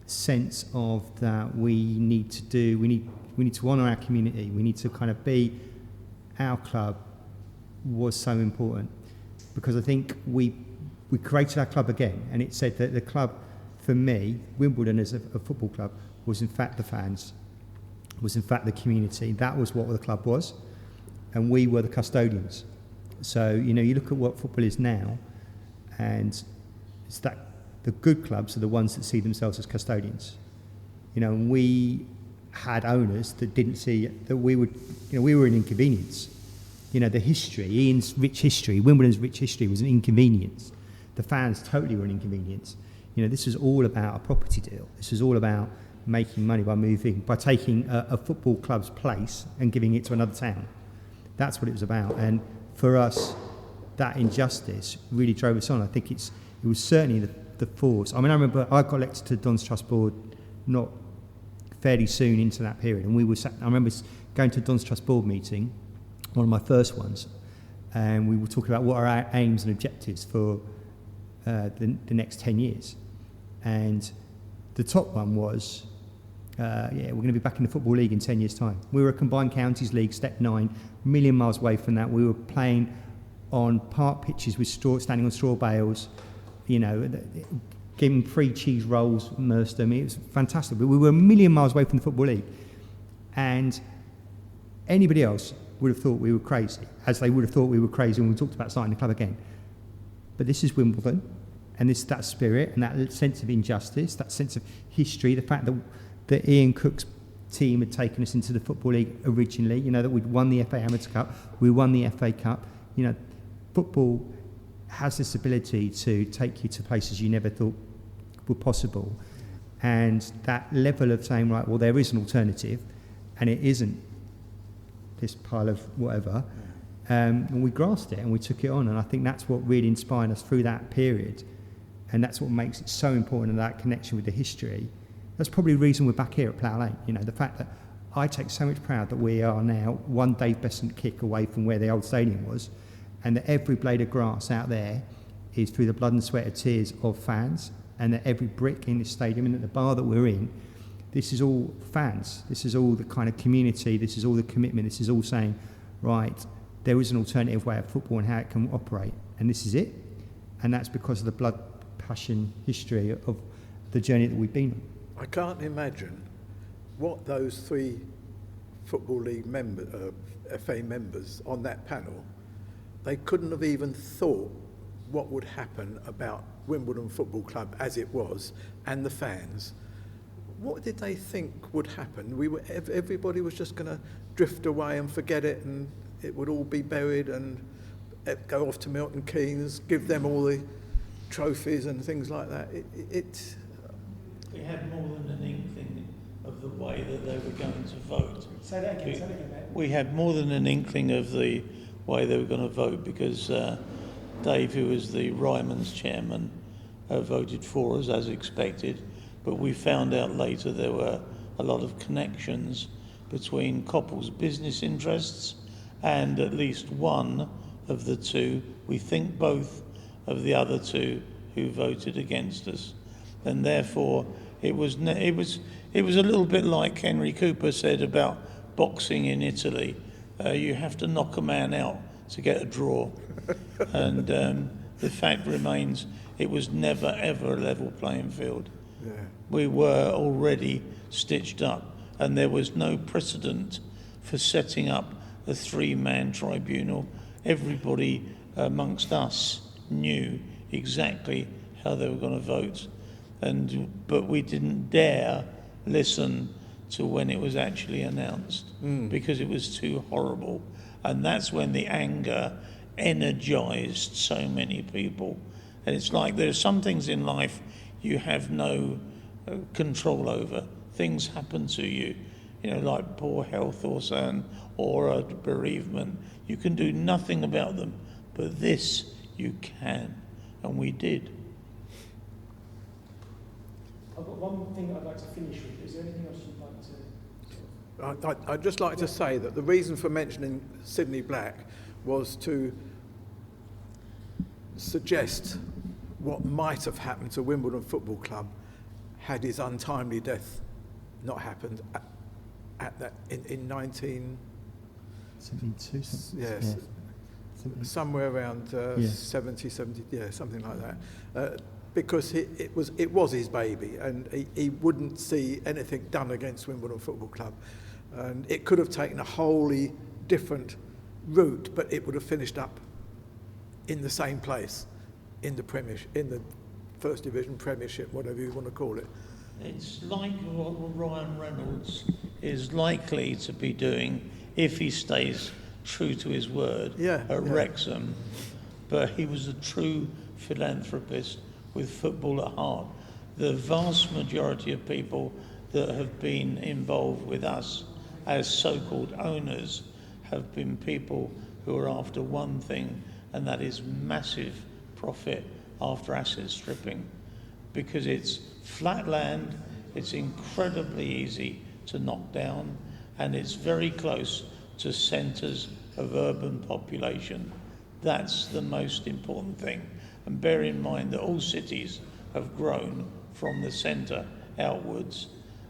sense of that we need to honour our community, we need to kind of be our club, was so important. Because I think we created our club again, and it said that the club, for me, Wimbledon as a football club, was in fact the fans, was in fact the community. That was what the club was, and we were the custodians. So, you look at what football is now, and it's that the good clubs are the ones that see themselves as custodians. And we had owners that didn't see that we were an inconvenience. The history, Ian's rich history, Wimbledon's rich history was an inconvenience. The fans totally were an inconvenience. This was all about a property deal. This was all about making money by taking a football club's place and giving it to another town. That's what it was about. And for us, that injustice really drove us on. I think it was certainly the force. I remember I got elected to Don's Trust Board not fairly soon into that period, and I remember going to Don's Trust Board meeting, one of my first ones, and we were talking about what are our aims and objectives for the next 10 years. And the top one was, we're going to be back in the Football League in 10 years' time. We were a combined counties league, step 9, a million miles away from that. We were playing on park pitches with standing on straw bales, giving free cheese rolls, immersed them. It was fantastic. But we were a million miles away from the Football League. And anybody else would have thought we were crazy, as they would have thought we were crazy when we talked about starting the club again. But this is Wimbledon, and that spirit and that sense of injustice, that sense of history, the fact that Ian Cooke's team had taken us into the Football League originally, that we'd won the FA Amateur Cup, we won the FA Cup. Football has this ability to take you to places you never thought were possible. And that level of saying, right, well, there is an alternative, and it isn't this pile of whatever, and we grasped it and we took it on. And I think that's what really inspired us through that period, and that's what makes it so important, and that connection with the history. That's probably the reason we're back here at Plough Lane. The fact that I take so much pride that we are now one Dave Besant kick away from where the old stadium was, and that every blade of grass out there is through the blood and sweat and tears of fans, and that every brick in this stadium and at the bar that we're in, this is all fans. This is all the kind of community. This is all the commitment. This is all saying, right, there is an alternative way of football and how it can operate, and this is it. And that's because of the blood, passion, history of the journey that we've been on. I can't imagine what those 3 Football League FA members on that panel, they couldn't have even thought what would happen about Wimbledon Football Club as it was and the fans. What did they think would happen? Everybody was just going to drift away and forget it, and it would all be buried and go off to Milton Keynes, give them all the trophies and things like that. We had more than an inkling of the way that they were going to vote. Say that again, mate. We had more than an inkling of the way they were going to vote, because Dave, who was the Ryman's chairman, voted for us as expected, but we found out later there were a lot of connections between Coppell's business interests and at least one of the 2, we think both of the other 2, who voted against us. And therefore it was a little bit like Henry Cooper said about boxing in Italy. You have to knock a man out to get a draw. And the fact remains, it was never ever a level playing field. Yeah. We were already stitched up, and there was no precedent for setting up a 3-man tribunal. Everybody amongst us knew exactly how they were going to vote, but we didn't dare listen to when it was actually announced, because it was too horrible. And that's when the anger energized so many people. And it's like there are some things in life you have no control over. Things happen to you, like poor health or a bereavement. You can do nothing about them, but this you can, and we did. I've got one thing I'd like to finish with. Is there anything else you'd like to... I'd just like to say that the reason for mentioning Sidney Black was to suggest what might have happened to Wimbledon Football Club had his untimely death not happened at that in 72, yes, somewhere around 70, something like that. Because it was his baby, and he wouldn't see anything done against Wimbledon Football Club. And it could have taken a wholly different route, but it would have finished up in the same place, in the First Division Premiership, whatever you want to call it. It's like what Ryan Reynolds is likely to be doing if he stays true to his word at Wrexham. But he was a true philanthropist with football at heart. The vast majority of people that have been involved with us as so-called owners have been people who are after one thing, and that is massive profit after asset stripping, because it's flat land, it's incredibly easy to knock down, and it's very close to centres of urban population. That's the most important thing. And bear in mind that all cities have grown from the centre outwards,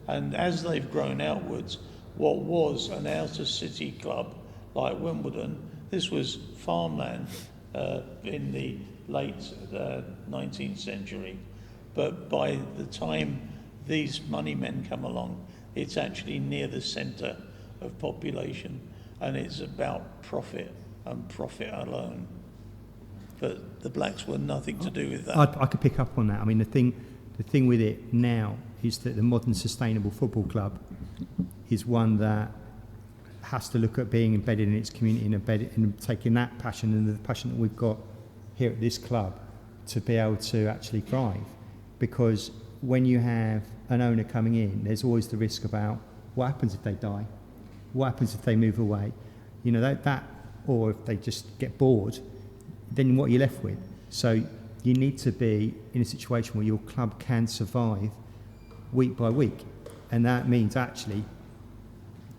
and as they've grown outwards, what was an outer city club like Wimbledon, this was farmland in the late 19th century. But by the time these money men come along, it's actually near the centre of population, and it's about profit and profit alone. But the Blacks were nothing to do with that. I could pick up on that. I mean, the thing with it now is that the modern sustainable football club is one that has to look at being embedded in its community and taking that passion and the passion that we've got here at this club to be able to actually thrive. Because when you have an owner coming in, there's always the risk about what happens if they die, what happens if they move away, you know, that or if they just get bored, then what are you left with? So you need to be in a situation where your club can survive week by week, and that means actually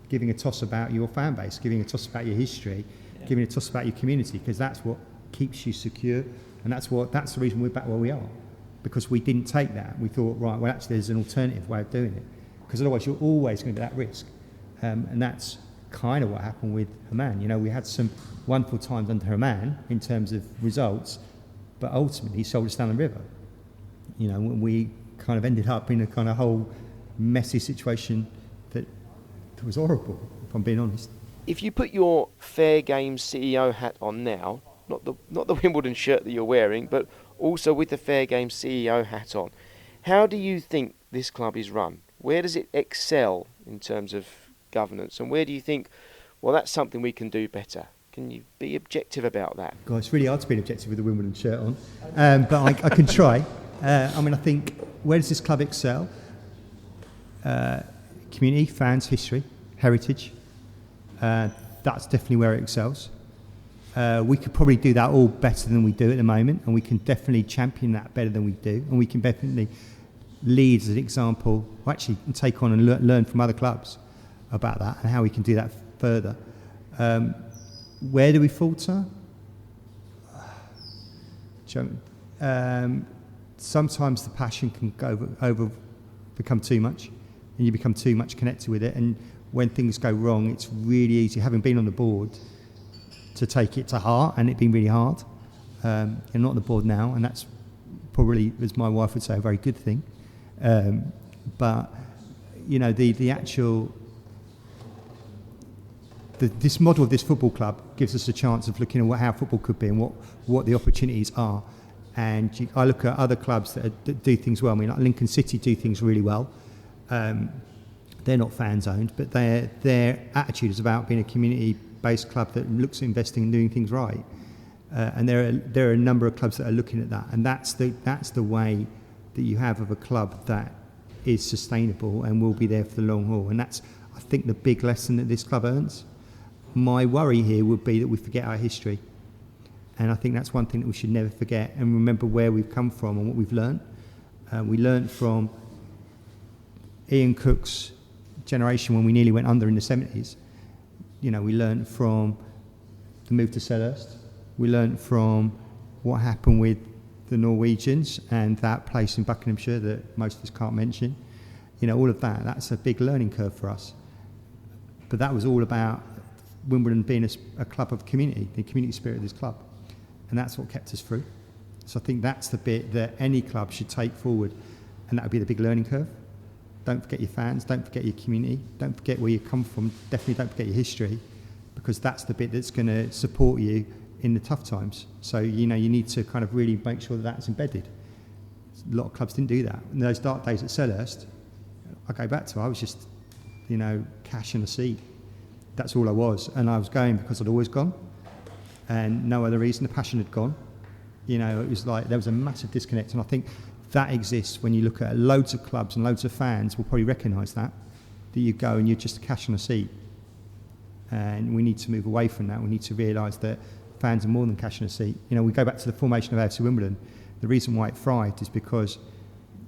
giving a toss about your fan base, giving a toss about your history, giving a toss about your community, because that's what keeps you secure, and that's the reason we're back where we are, because we didn't take that. We thought, right, well, actually there's an alternative way of doing it, because otherwise you're always going to be at risk, and that's kind of what happened with Herman. You know, we had some wonderful times under Herman in terms of results, but ultimately he sold us down the river. You know, we kind of ended up in a kind of whole messy situation that was horrible, if I'm being honest. If you put your Fair Game CEO hat on now, not the Wimbledon shirt that you're wearing, but also with the Fair Game CEO hat on, how do you think this club is run? Where does it excel in terms of governance, and where do you think, well, that's something we can do better? Can you be objective about that? God, it's really hard to be objective with the Wimbledon shirt on, but I can try. I mean, I think, where does this club excel? Community, fans, history, heritage. That's definitely where it excels. We could probably do that all better than we do at the moment, and we can definitely champion that better than we do, and we can definitely lead as an example, or actually take on and learn from other clubs about that and how we can do that further. Where do we falter? Sometimes the passion can go become too much, and you become too much connected with it, and when things go wrong, it's really easy, having been on the board, to take it to heart, and it being really hard. I'm not on the board now, and that's probably, as my wife would say, a very good thing. But you know, the actual this model of this football club gives us a chance of looking at how football could be and what the opportunities are. And I look at other clubs that do things well. I mean, like Lincoln City do things really well. They're not fans owned, but their attitude is about being a community-based club that looks at investing and doing things right. And there are a number of clubs that are looking at that, and that's the way that you have of a club that is sustainable and will be there for the long haul. And that's, I think, the big lesson that this club earns. My worry here would be that we forget our history, and I think that's one thing that we should never forget, and remember where we've come from and what we've learned. We learned from Ian Cooke's generation when we nearly went under in the 70s. You know, we learned from the move to Selhurst. We learned from what happened with the Norwegians and that place in Buckinghamshire that most of us can't mention. You know, all of that, that's a big learning curve for us. But that was all about Wimbledon being a club of community, the community spirit of this club. And that's what kept us through. So I think that's the bit that any club should take forward, and that would be the big learning curve. Don't forget your fans, don't forget your community, don't forget where you come from, definitely don't forget your history, because that's the bit that's going to support you in the tough times. So, you know, you need to kind of really make sure that that's embedded. A lot of clubs didn't do that. In those dark days at Selhurst, I go back to, I was just, you know, cash in a seat. That's all I was. And I was going because I'd always gone. And no other reason. The passion had gone. You know, it was like there was a massive disconnect, and I think that exists when you look at loads of clubs and loads of fans will probably recognise that you go and you're just cash on a seat. And we need to move away from that. We need to realise that fans are more than cash on a seat. You know, we go back to the formation of AFC Wimbledon. The reason why it thrived is because,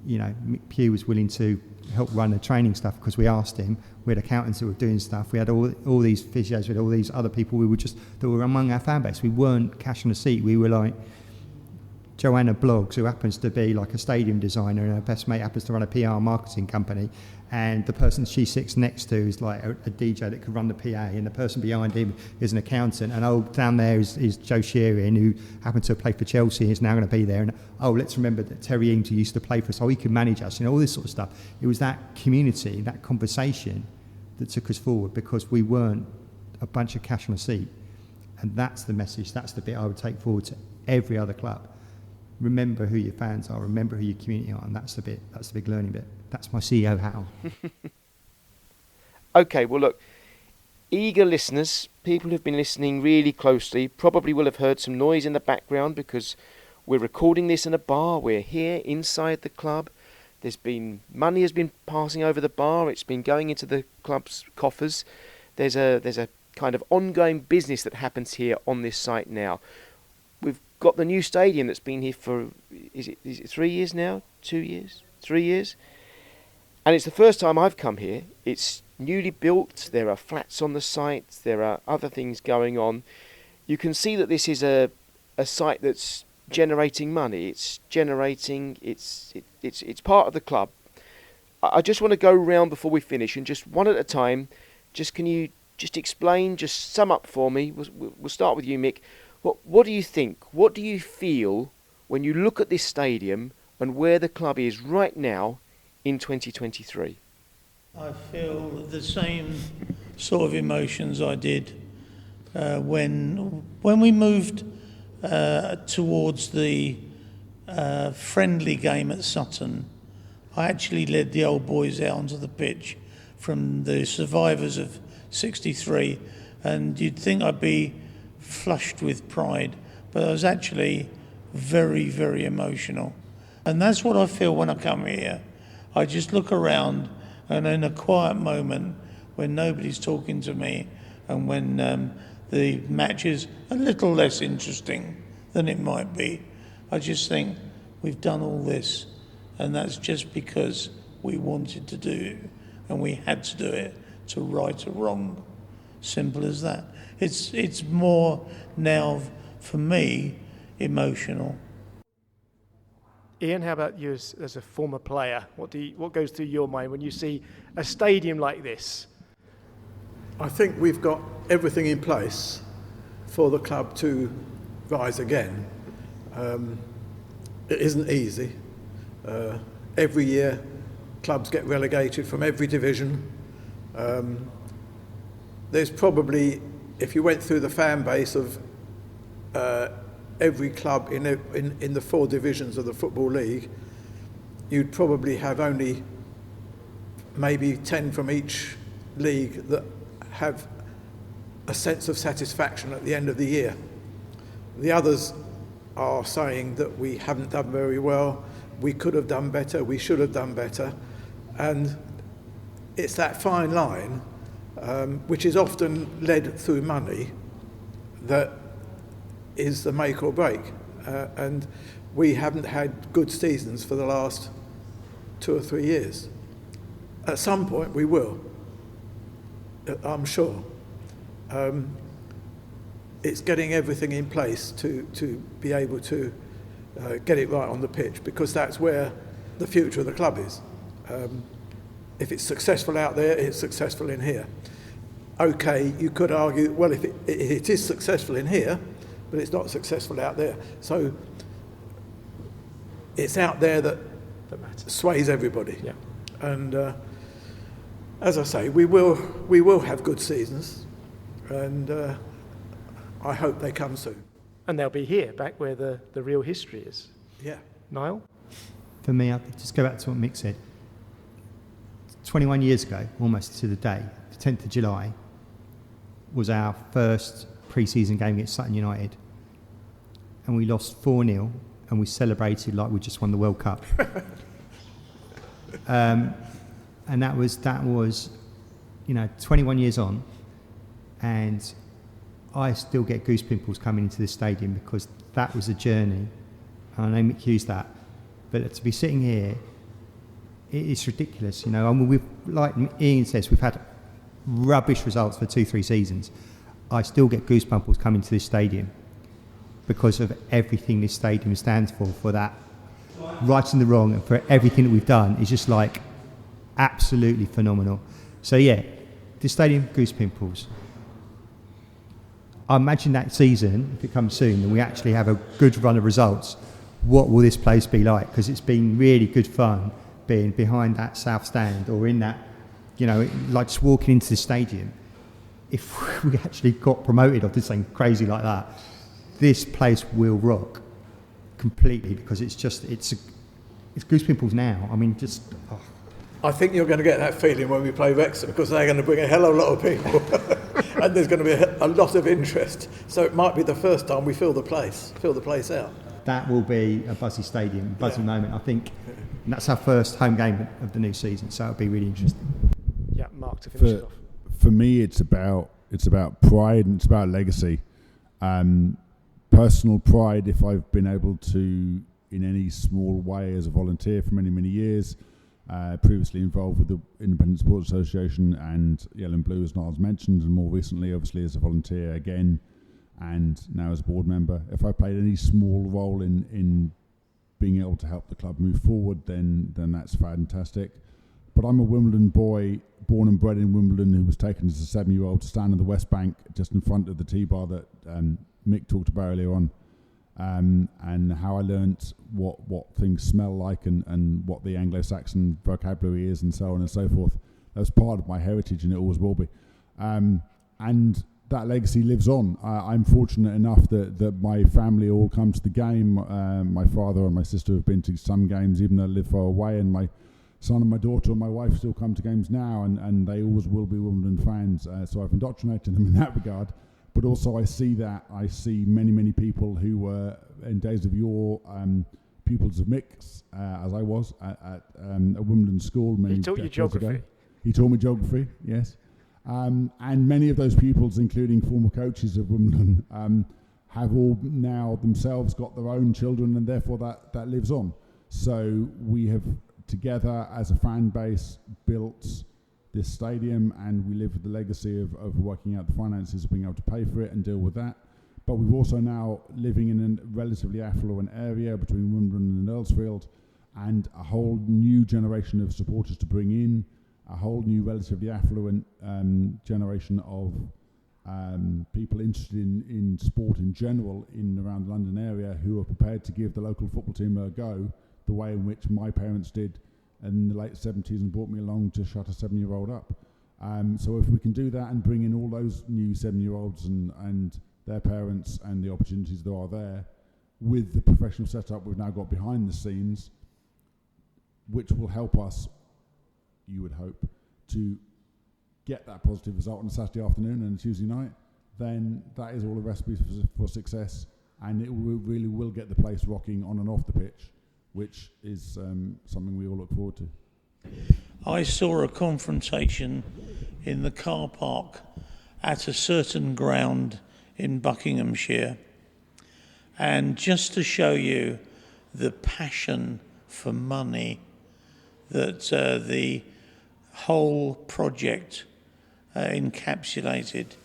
you know, Mick Pugh was willing to help run the training stuff because we asked him. We had accountants who were doing stuff. We had all these physios, we had all these other people that were among our fan base. We weren't cash on a seat. We were like Joanna Bloggs, who happens to be like a stadium designer, and her best mate happens to run a PR marketing company, and the person she sits next to is like a DJ that could run the PA, and the person behind him is an accountant, and down there is Joe Sheeran, who happened to play for Chelsea, is now going to be there, and let's remember that Terry Ings, who used to play for us, he could manage us, you know, all this sort of stuff. It was that community, that conversation that took us forward, because we weren't a bunch of cash on a seat. And that's the message, that's the bit I would take forward to every other club. Remember who your fans are, remember who your community are, and that's the big learning bit. That's my CEO hat on. Okay, well look, eager listeners, people who've been listening really closely, probably will have heard some noise in the background because we're recording this in a bar. We're here inside the club. Money has been passing over the bar. It's been going into the club's coffers. There's a kind of ongoing business that happens here on this site now. We've got the new stadium that's been here for, is it 3 years now? 2 years? 3 years? And it's the first time I've come here. It's newly built. There are flats on the site. There are other things going on. You can see that this is a site that's generating money. It's part of the club. I just want to go round before we finish, and just one at a time, can you just explain, just sum up for me? We'll start with you, Mick. What do you think? What do you feel when you look at this stadium and where the club is right now in 2023? I feel the same sort of emotions I did when we moved towards the friendly game at Sutton. I actually led the old boys out onto the pitch from the survivors of 63, and you'd think I'd be flushed with pride, but I was actually very, very emotional. And that's what I feel when I come here. I just look around, and in a quiet moment when nobody's talking to me, and when the match is a little less interesting than it might be, I just think we've done all this, and that's just because we wanted to do it, and we had to do it to right a wrong. Simple as that. It's more now, for me, emotional. Ian, how about you as a former player? What goes through your mind when you see a stadium like this? I think we've got everything in place for the club to rise again. It isn't easy. Every year, clubs get relegated from every division. There's probably, if you went through the fan base of every club in the 4 divisions of the Football League, you'd probably have only maybe 10 from each league that have a sense of satisfaction at the end of the year. The others are saying that we haven't done very well, we could have done better, we should have done better, and it's that fine line which is often led through money that is the make or break, and we haven't had good seasons for the last 2 or 3 years. At some point we will, I'm sure. It's getting everything in place to be able to get it right on the pitch, because that's where the future of the club is. If it's successful out there, it's successful in here. Okay, you could argue, well, if it is successful in here, but it's not successful out there. So it's out there that sways everybody. Yeah. And as I say, we will have good seasons, and I hope they come soon. And they'll be here, back where the real history is. Yeah. Niall? For me, I'll just go back to what Mick said. 21 years ago, almost to the day, the 10th of July, was our first pre-season game against Sutton United. and we lost 4-0, and we celebrated like we just won the World Cup. And that was 21 years on, and I still get goose pimples coming into this stadium because that was a journey. And I know Mick used that, but to be sitting here, it's ridiculous. I mean, we've, like Ian says, we've had rubbish results for 2-3 seasons. I still get goose pimples coming to this stadium because of everything this stadium stands for that right and the wrong, and for everything that we've done is just like absolutely phenomenal. So yeah, this stadium, goose pimples. I imagine that season, if it comes soon, and we actually have a good run of results, what will this place be like? Because it's been really good fun being behind that south stand or in that, like just walking into the stadium. If we actually got promoted or did something crazy like that, this place will rock completely, because it's goose pimples now. I mean, just... Oh. I think you're going to get that feeling when we play Wrexham, because they're going to bring a hell of a lot of people and there's going to be a lot of interest. So it might be the first time we fill the place out. That will be a buzzy stadium, buzzy moment, I think. And that's our first home game of the new season, so it'll be really interesting. Yeah, Mark, to finish it off. For me, it's about pride and it's about legacy. Personal pride, if I've been able to, in any small way, as a volunteer for many, many years, previously involved with the Independent Sports Association and Yellow and Blue, as Niall's mentioned, and more recently, obviously, as a volunteer again, and now as a board member. If I played any small role in being able to help the club move forward, then that's fantastic. But I'm a Wimbledon boy, born and bred in Wimbledon, who was taken as a 7-year-old to stand on the West Bank just in front of the T-bar that Mick talked about earlier on, and how I learnt what things smell like and what the Anglo-Saxon vocabulary is and so on and so forth. That's part of my heritage, and it always will be. And that legacy lives on. I'm fortunate enough that my family all come to the game. My father and my sister have been to some games, even though I live far away, and my son and my daughter and my wife still come to games now, and they always will be Wimbledon fans. So I've indoctrinated them in that regard. But also I see many, many people who were, in days of yore, pupils of Mick's, as I was, at a Wimbledon school. He taught you geography. Ago. He taught me geography, yes. And many of those pupils, including former coaches of Wimbledon, have all now themselves got their own children, and therefore that lives on. So we have, together as a fan base, built this stadium, and we live with the legacy of working out the finances of being able to pay for it and deal with that. But we've also now living in a relatively affluent area between Wimbledon and Earlsfield, and a whole new generation of supporters to bring in, a whole new relatively affluent generation of people interested in sport in general in around the London area, who are prepared to give the local football team a go the way in which my parents did in the late 70s and brought me along to shut a 7-year-old up. So if we can do that and bring in all those new 7-year-olds and their parents and the opportunities that are there, with the professional setup we've now got behind the scenes, which will help us, you would hope, to get that positive result on a Saturday afternoon and a Tuesday night, then that is all a recipe for success, and it really will get the place rocking on and off the pitch, which is something we all look forward to. I saw a confrontation in the car park at a certain ground in Buckinghamshire, and just to show you the passion for money that the whole project encapsulated,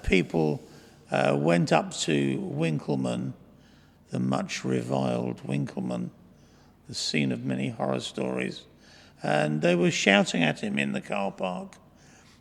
people went up to Winkleman, the much reviled Winkleman, the scene of many horror stories, and they were shouting at him in the car park,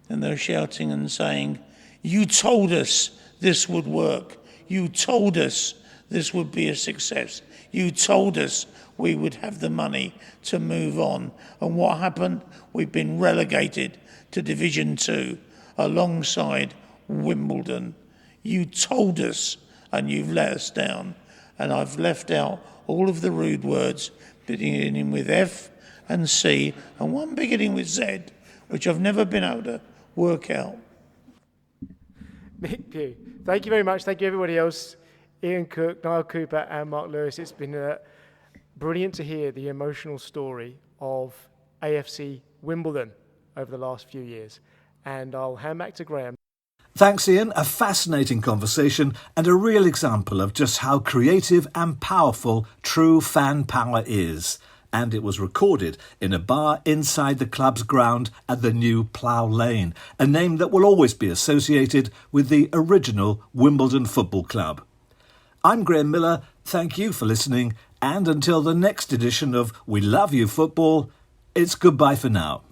and they were shouting and saying, "You told us this would work. You told us this would be a success. You told us we would have the money to move on." And what happened? We've been relegated to Division 2 alongside Wimbledon. You told us, and you've let us down. And I've left out all of the rude words beginning with F and C and one beginning with Z, which I've never been able to work out. Mick, Pugh, thank you very much. Thank you, everybody else. Ian Cooke, Niall Couper and Mark Lewis. It's been brilliant to hear the emotional story of AFC Wimbledon over the last few years. And I'll hand back to Graham. Thanks, Ian. A fascinating conversation and a real example of just how creative and powerful true fan power is. And it was recorded in a bar inside the club's ground at the new Plough Lane, a name that will always be associated with the original Wimbledon Football Club. I'm Graham Miller. Thank you for listening. And until the next edition of We Love You Football, it's goodbye for now.